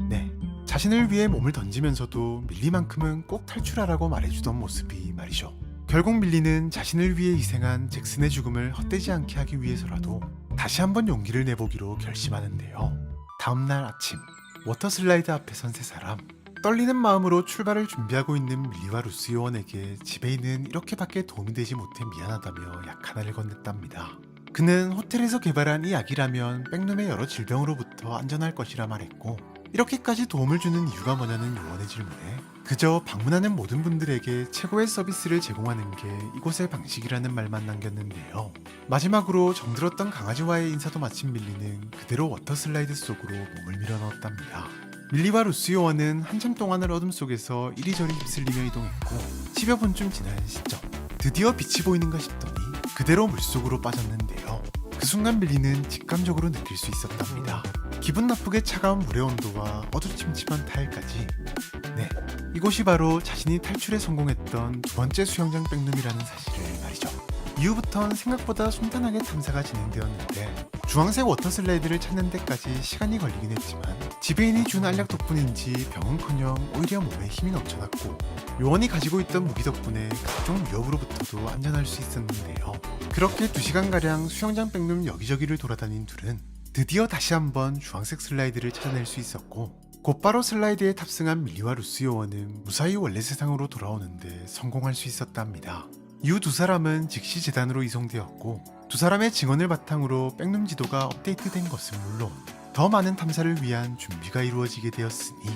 네, 자신을 위해 몸을 던지면서도 밀리만큼은 꼭 탈출하라고 말해주던 모습이 말이죠. 결국 밀리는 자신을 위해 희생한 잭슨의 죽음을 헛되지 않게 하기 위해서라도 다시 한번 용기를 내보기로 결심하는데요. 다음날 아침, 워터 슬라이드 앞에 선 세 사람. 떨리는 마음으로 출발을 준비하고 있는 밀리와 루스 요원에게 지배인은 이렇게밖에 도움이 되지 못해 미안하다며 약 하나를 건넸답니다. 그는 호텔에서 개발한 이 약이라면 백룸의 여러 질병으로부터 안전할 것이라 말했고, 이렇게까지 도움을 주는 이유가 뭐냐는 요원의 질문에 그저 방문하는 모든 분들에게 최고의 서비스를 제공하는 게 이곳의 방식이라는 말만 남겼는데요. 마지막으로 정들었던 강아지와의 인사도 마친 밀리는 그대로 워터 슬라이드 속으로 몸을 밀어 넣었답니다. 밀리와 루스 요원은 한참 동안을 어둠 속에서 이리저리 휩쓸리며 이동했고, 10여 분쯤 지난 시점, 드디어 빛이 보이는가 싶더니 그대로 물속으로 빠졌는데요. 그 순간 밀리는 직감적으로 느낄 수 있었답니다. 기분 나쁘게 차가운 물의 온도와 어두침침한 타일까지. 네, 이곳이 바로 자신이 탈출에 성공했던 두 번째 수영장 백룸이라는 사실을 말이죠. 이후부턴 생각보다 순탄하게 탐사가 진행되었는데, 주황색 워터 슬라이드를 찾는 데까지 시간이 걸리긴 했지만 지배인이 준 알약 덕분인지 병은커녕 오히려 몸에 힘이 넘쳐났고, 요원이 가지고 있던 무기 덕분에 각종 위협으로부터도 안전할 수 있었는데요. 그렇게 2시간가량 수영장 백룸 여기저기를 돌아다닌 둘은 드디어 다시 한번 주황색 슬라이드를 찾아낼 수 있었고, 곧바로 슬라이드에 탑승한 밀리와 루스 요원은 무사히 원래 세상으로 돌아오는데 성공할 수 있었답니다. 이후 두 사람은 즉시 재단으로 이송되었고 두 사람의 증언을 바탕으로 백룸 지도가 업데이트된 것은 물론 더 많은 탐사를 위한 준비가 이루어지게 되었으니